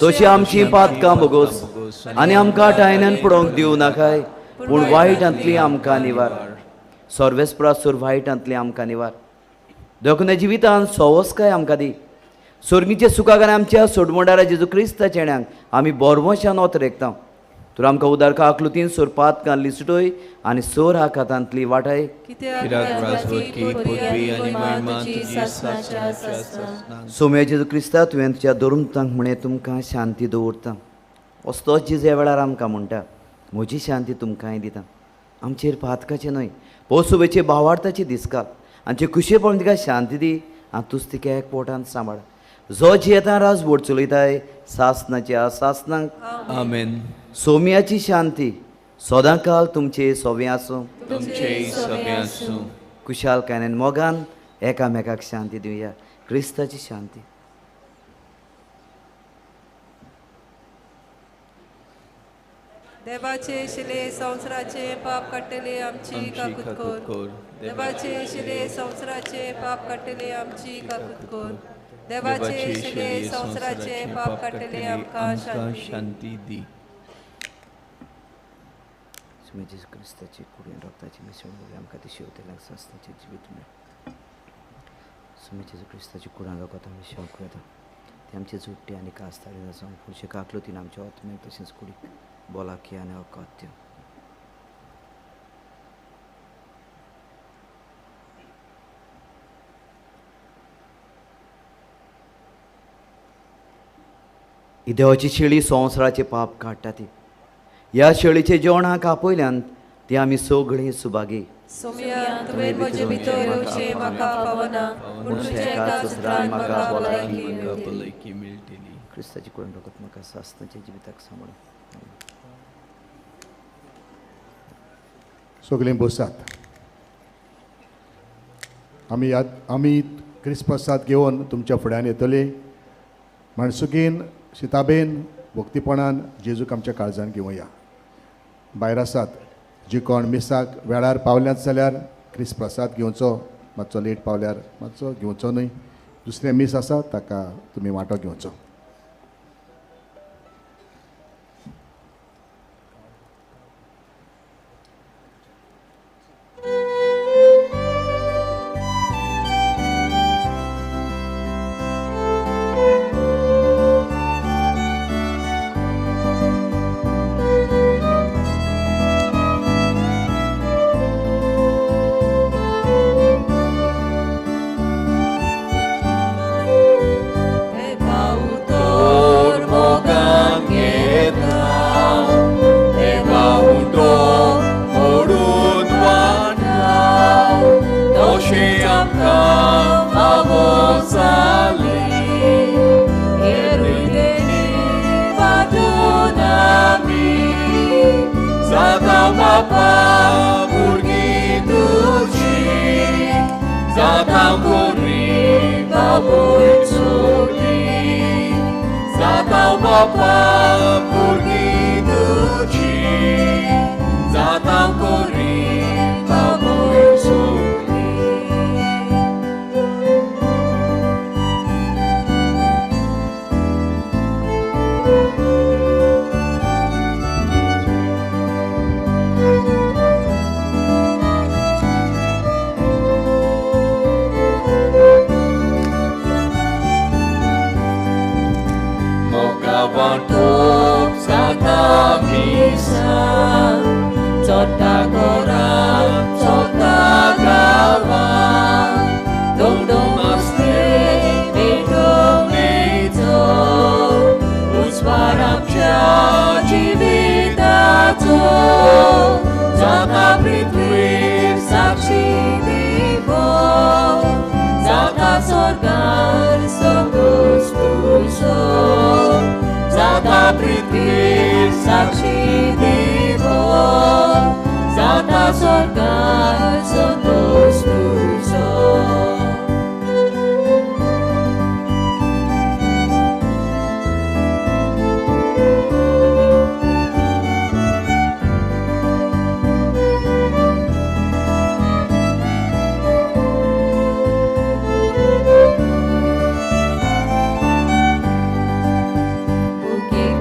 तशी आमची पातकां बोगोस आनी आमकां टायनान पडोवंक दिवं नाकाय पूण वायटांतली आमकां निवार. सर्वेस्परासूर वायटांतली आमकां निवार. दोखने जिवितान सवस्काय आमकां दी. सोर्गीचे सुखागान आमच्या सोडमोडारा जेजू क्रिस्ता चेड्यांक आमी बोरवोशान वत रेखता तर आमकां उदार काकलुतीन सोर पात घाल्ली सुटोय आनी सोर हा खातांतली वाटाय कित्याक राजवटी पदवी आनी महिमा तुजी सासणाच्या सासणाक. सोम्या जेजू क्रिस्ता तुवें तुज्या धर्मतांक म्हणे तुमकां शांती दवरता असतोच जेजू ह्या वेळार आमकां म्हणटा म्हजी शांती तुमकांय दिता. आमचेर पातकाचें न्हय पोसुबेचे भावार्थाची दिसकाल आमचे खुशे पळोवन तिका शांती दी आनी तुज तिका एकवटान सांबाळ. जो जियेता राज बोट चलयताय सासनाच्या सासनांक आमेन. सोम्याची शांती सदांकाल तुमचे सोबे आसूं. तुमचेय सगळे आसूं. कुशालकायेन मोगान एकामेकाक शांती दिवया. क्रिस्ताची शांती. देवाचे शिले संवसाराचे पाप काडटले आमची काकूत कोर. देवाचे शिले संवसाराचे पाप काडटले आमची काकूत कोर. देवाचे शिले संवसाराचे पाप काडटले आमकां शांती दी. जेजू क्रिस्ताची कुडीन रक्ताची मिसळून आमकां ती शेवतेल्याक सासनाचें जिवीत मेळ. जेजू क्रिस्ताची कुडान लोकांत आमी शेवक येता ती आमची जुट्टी आनी कास्ताळी आसूं फुडचे काकलुतीन आमच्या आत्म्याक तशेंच कुडीक बोलाकी आनी अकात्य. ही देवाची शेळी संवसाराचे पाप काडटा ती. ह्या शेळीचे जेवणाक आपयल्यान ती आमी सगळीं सुभागी. सोम्या तुवें म्हजे भितर येवचें म्हाका पावना पूण तुज्या एका उतरान म्हाका भलायकी मेळटली. क्रिस्ताची कुडीन रगत म्हाका सासनाच्या जिविताक सांबाळ. सगळीं बसात. आमी क्रिस्मसात घेवन तुमच्या फुड्यान येतले. माणसुकीन शिताबेन भक्तीपणान जेजूक आमच्या काळजान घेवया. भायर आसात जी कोण मिसाक वेळार पावल्यात जाल्यार क्रिस्मसात घेवचो. मातसो लेट पावल्यार मातसो घेवचो न्हय. दुसरें मीस आसा ताका तुमी वांटो घेवचो.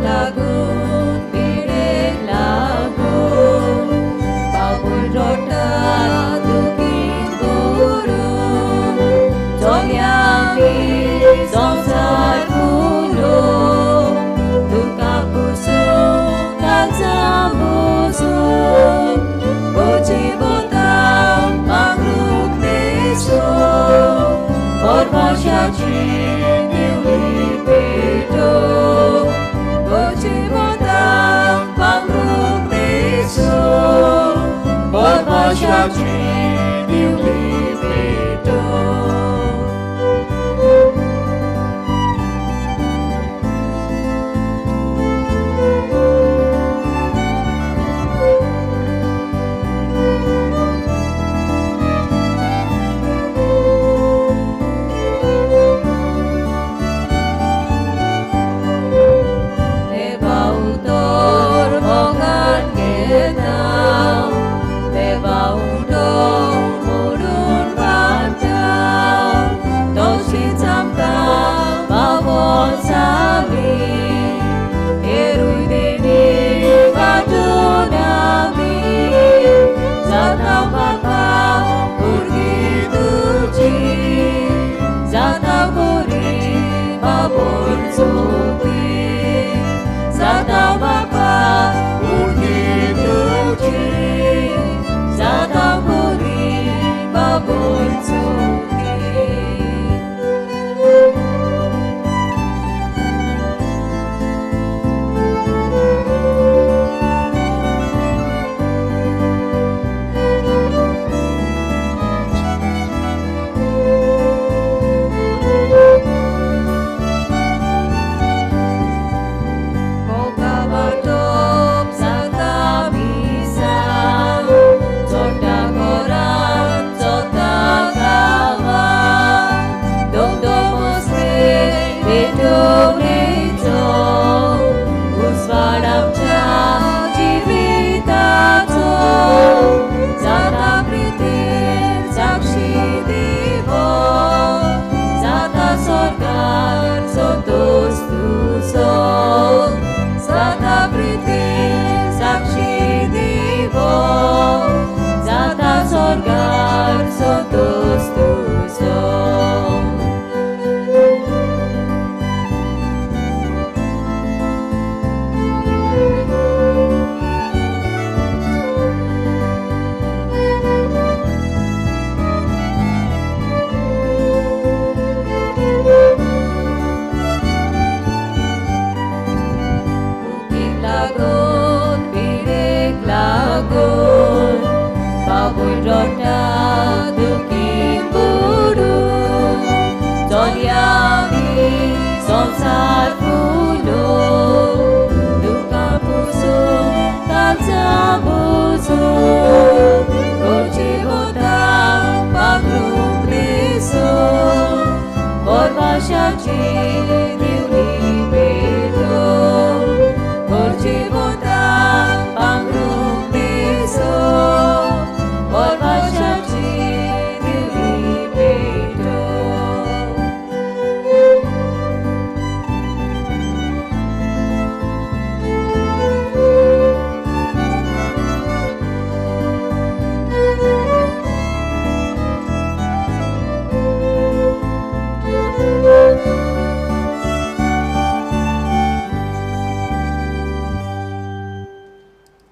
लागून परभाशाची दिवली पेटो गोची बोता पांगरूक देसो परभाशाची दिवली पेटो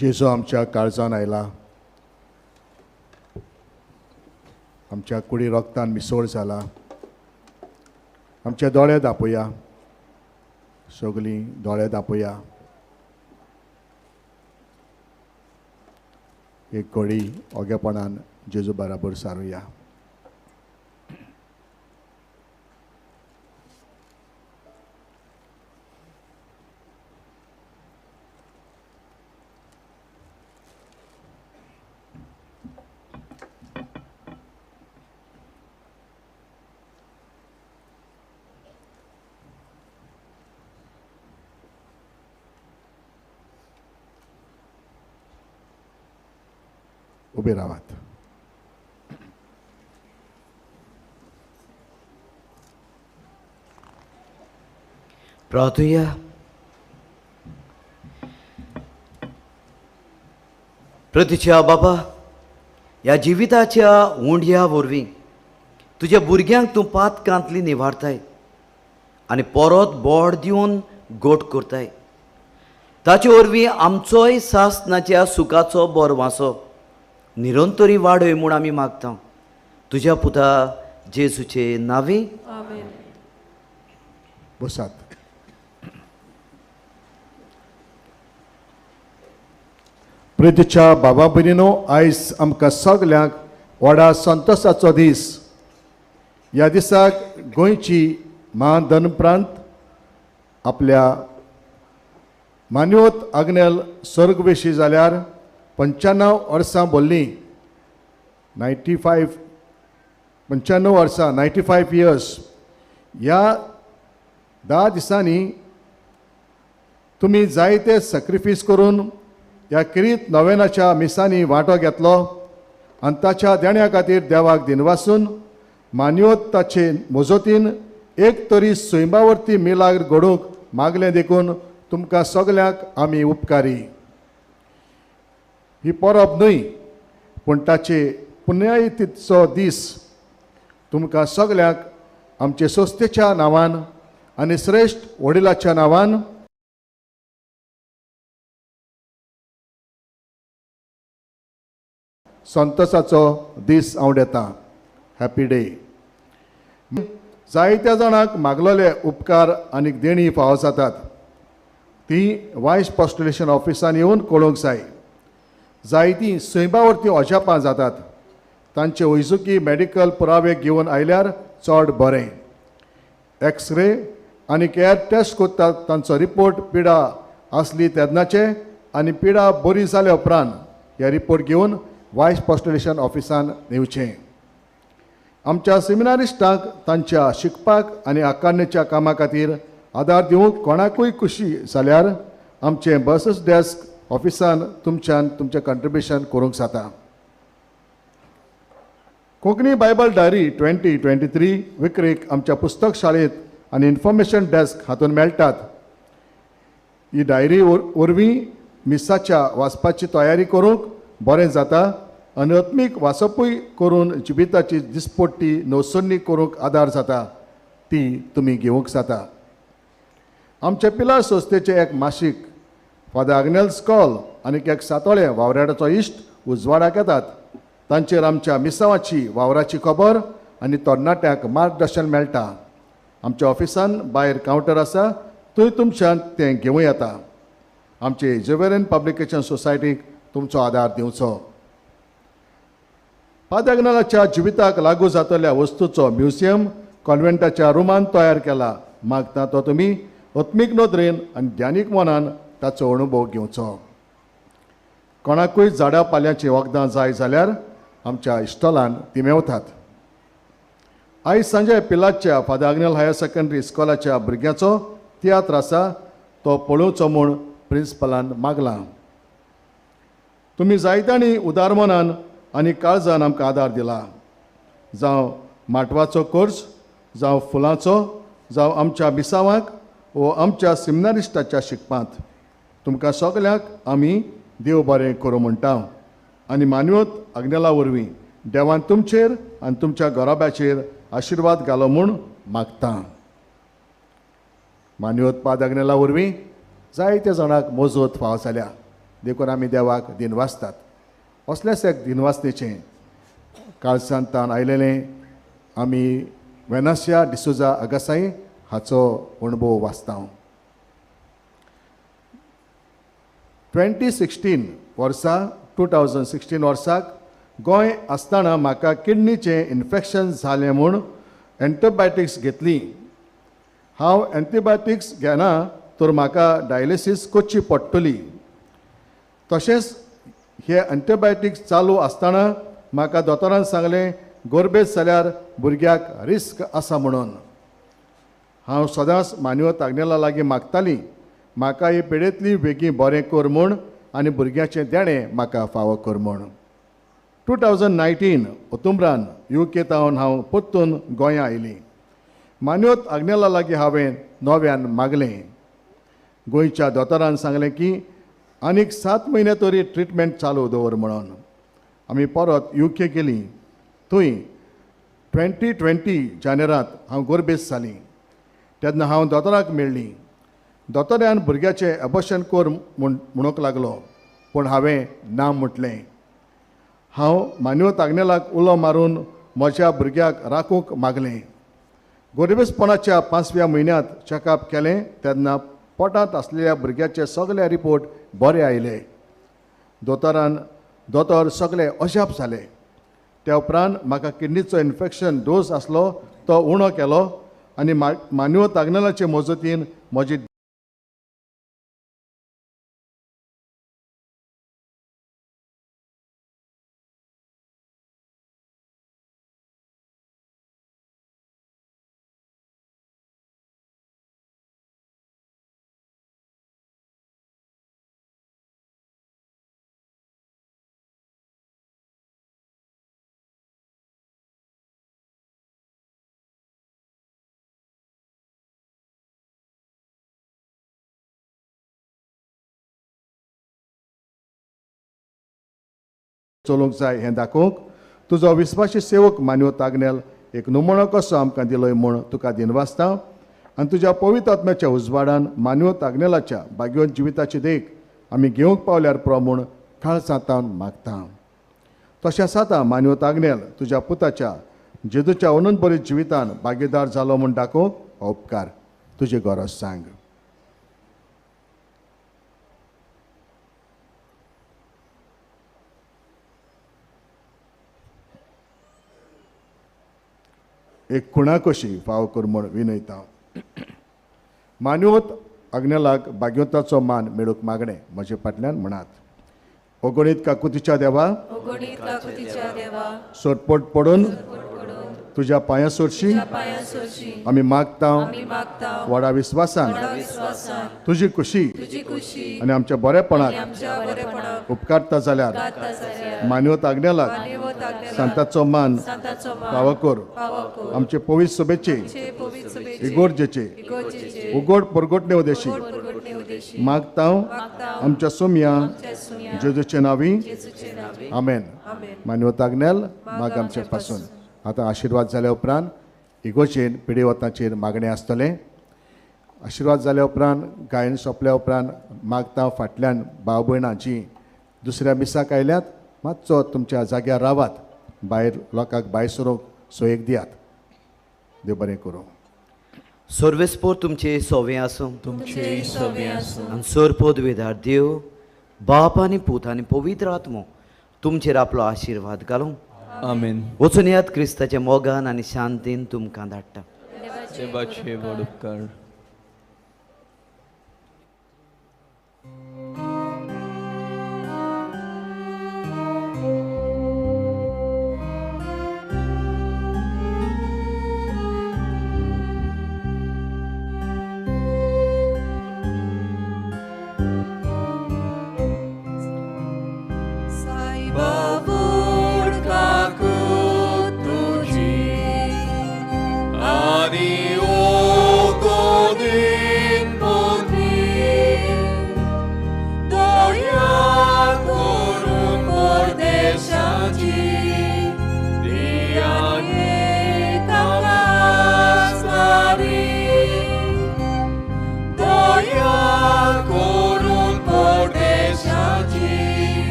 जेजू आमच्या काळजान आयला, आमच्या कुडी रक्तान मिसळ जाला, आमच्या दोळे दापया, सगळीं दोळे दापया. एक घडी ओगेपणान जेजू बराबर सारुया. उबे रावात. प्रार्थुया. प्रतीच्या बाबा, ह्या जिविताच्या उंडया वरवीं तुज्या भुरग्यांक तूं पातकांतली निवाडताय आनी परत बोड दिवन गोट करताय. ताचे वरवीं आमचोय सासनाच्या सुखाचो बोर वांसो निरंतरी वाडय म्हूण आमी मागता. तुज्या पुता जेजूचे नावी. आमेन. बसात. प्रितीच्या बाबा भयणीनो, आयज आमकां सगल्यांक व्हडा संतोशाचो दीस. ह्या दिसाक गोंयची महादनप्रांत आपल्या मान्यवत आग्नेल स्वर्गवेशी जाल्यार 95 वर्सां भरलीं. 95 वर्सां 95 इयर्स. ह्या 10 दिसांनी तुमी जायते सॅक्रिफीस करून ह्या किरीत नोवेनाच्या मिसांनी वांटो घेतलो आनी ताच्या देण्या खातीर देवाक दिनवासून मान्यवत ताचे मोजतीन एक तरी स्वयंभावरती मिलाग्र घडोवंक मागलें देखून तुमकां सगल्यांक आमी उपकारी. ही परब न्हय पूण ताचे पुण्यायतीचो दीस. तुमकां सगल्यांक आमचे सोस्तेच्या नांवान आनी श्रेश्ठ वडिलाच्या नांवान संतोशाचो दीस हांव दितां. Happy day. जायत्या जाणांक मागलेले उपकार आनी देणी फावो जातात. ती वायस पोस्टुलेशन ऑफिसान येवन कळोवंक जाय. जायतीं स्वयंभावरती अजापां जातात. तांचे वैजकी मेडिकल पुरावे घेवन आयल्यार चड बरें. एक्सरे आनी केअर टेस्ट कोत्तात. तांचो रिपोर्ट पिडा आसली तेन्नाचे आनी पिडा बरी जाल्या उपरांत हे रिपोर्ट घेवन वायस पोस्टुलेशन ऑफिसान येवचें. आमच्या सेमिनारिस्टांक तांच्या शिकपाक आनी आकारणेच्या कामा खातीर आदार दिवंक कोणाकूय खुशी जाल्यार आमचे बसस डेस्क ऑफिसान तुमच्यान तुमचें कंट्रिब्युशन करूंक जाता. कोंकणी बायबल डायरी 2023 विक्रेक आमच्या पुस्तक शाळेंत आनी इन्फॉर्मेशन डेस्क हातून मेळटात. ही डायरी वरवीं मिसाच्या वाचपाची तयारी करूंक बरें जाता आनी आत्मीक वाचपूय करून जिविताची दिसपट्टी नवसन्नी करूंक आदार जाता. ती तुमी घेवंक जाता. आमचे पिलार संस्थेचे एक मासीक फादर आग्नेल स्कॉल आनी एक सातोळे वावराडाचो इश्ट उजवाडाक येतात. तांचेर आमच्या मिसावाची वावराची खबर आनी तरणाट्यांक मार्गदर्शन मेळटा. आमच्या ऑफिसान भायर कावंटर आसा, थंय तुमच्यान तें घेवं येता. आमचे जेवेरेन पब्लिकेशन सोसायटीक तुमचो आदार दिवचो. फादर आग्नेलाच्या जिविताक लागू जातल्या वस्तूचो म्युजियम कॉन्व्हेंटाच्या रुमान तयार केला. मागता तो तुमी आत्मीक नदरेन आनी ध्यानीक मनान ताचो अणुभव घेवचो. कोणाकूय झाडां पाल्याचीं वखदां जाय जाल्यार आमच्या इस्टॉलान ती मेवतात. आयज सांजे पिलारच्या फादर आग्नेल हायर सेकंडरी स्कॉलाच्या भुरग्याचो तियात्र आसा. तो पळोवचो म्हूण प्रिंसिपलान मागलां. तुमी जायत्यांनी उदार मनान आनी काळजान आमकां आदार दिला. जावं माटवाचो कोर्स, जावं फुलांचो, जावं आमच्या मिसावांक वो आमच्या सेमिनारिस्टाच्या शिकपांत. तुमकां सगल्यांक आमी देव बरें करूं म्हणटा. आनी मान्यवत आग्नेला वरवीं देवान तुमचेर आनी तुमच्या घराब्याचेर आशिर्वाद घालो म्हूण मागता. मान्यवत पाद आग्नेला वरवीं जायत्या जाणांक मोजत फाव जाल्या देखून आमी देवाक दिनवासतात. असलेच एक दिनवासनेचें काळजांतान आयलेलें आमी वेनासिया डिसोजा आगासाई हाचो अणभव वाचता. 2016 वर्साक गोंय आसतना म्हाका किडनीचें इन्फेक्शन जालें म्हूण एंटिबायोटिक्स घेतली. हांव एंटिबायोटिक्स घेना तर म्हाका डायलिसीस करची पडटली. तशेंच हे एंटिबायोटिक्स चालू आसतना म्हाका दोतोरान सांगलें गोरबेज जाल्यार भुरग्याक रिस्क आसा म्हणून. हांव सदांच मान्यवत आग्नेला लागीं मागताली म्हाका हे पिडेंतली बेगीन बरें कर म्हूण आनी भुरग्याचें देणें म्हाका फावो कर म्हूण. 2019 ऑक्टोबरान UKतावन हांव परतून गोंया आयलीं. मान्यवत आग्नेला लागीं हांवें नव्यान मागलें. गोंयच्या दोतोरान सांगलें की आनीक 7 म्हयने तरी ट्रिटमेंट चालू दवर म्हणून. आमी परत UK गेलीं. थंय 2020 जानेरांत हांव गोरबेज जालीं. तेन्ना हांव दोतोराक मेळ्ळीं. दोतोऱ्यान भुरग्याचें एबॉर्शन कर म्हणूंक लागलो पूण हांवें ना म्हटलें. हांव मान्यवत आग्नेलाक उलो मारून म्हज्या भुरग्याक राखूंक मागलें. गरिबीसपणाच्या 5व्या म्हयन्यांत चॅकअप केलें तेन्ना पोटांत आसलेल्या भुरग्याचे सगळे रिपोर्ट बरे आयले. दोतोर सगळे अजाप जाले. त्या उपरांत म्हाका किडनीचो इन्फेक्शन डोस आसलो तो उणो केलो आनी मान्यव ताग्नलाचे मजतीन म्हजी चलोवंक जाय हें दाखोवंक तुजो विस्वासी सेवक मान्यव ताग्नेल एक नमुनो कसो आमकां दिलोय म्हूण तुका दिनवासता आनी तुज्या पवित्र आत्म्याच्या उजवाडान मान्यव ताग्नेलाच्या भाग्यवंत जिविताची देख आमी घेवंक पावल्यार पुरो म्हूण काळजांतावन मागता. तशेंच आतां मान्यव ताग्नेल तुज्या पुताच्या जेजूच्या अनंत बरी जिवितान भागीदार जालो म्हूण दाखोवंक हो उपकार तुजी गरज सांग. एक खुणा कशी फाव कर म्हूण विनयता. मान्यवत अग्नेलाक भाग्यवंताचो मान मेळूंक मागणें म्हजे फाटल्यान म्हणात. अगणीत काकुतीच्या देवा, सोडपट पडून तुज्या पांयां सोडशी आमी मागता व्हडा विस्वासान तुजी खुशी आनी आमच्या बरेपणाक उपकारता जाल्यार मान्यवत आग्नेलाक सांताचो मान फावो कर. आमचे पवित्र सभेचे इगोर्जेचे उगोड परगोटणे उदेशी मागता आमच्या सोम्या जेजूचे नांवी आमेन. मान्यवत आग्नेल माग आमचे पासून. आतां आशिर्वाद जाल्या उपरांत इगोचेर पिडेवताचेर मागणें आसतलें. आशिर्वाद जाल्या उपरांत गायन सोंपल्या उपरांत मागता फाटल्यान भाव भयणां जीं दुसऱ्या मिसाक आयल्यात मातसो तुमच्या जाग्यार रावात. भायर लोकांक भायर सरूंक सोयेक दियात. देव बरें करूं. सर्वेस्पोर तुमचे सोवें आसूं. तुमचे सोबे आसूं. आनी सोरपोद वेदार देव बाप आनी पूत आनी पवित्र आत्मो तुमचेर आपलो आशिर्वाद घालूं. आमेन. वचून येयात क्रिस्ताच्या मोगान आनी शांतीन तुमकां धाडटा. देवाचे व्हड उपकार.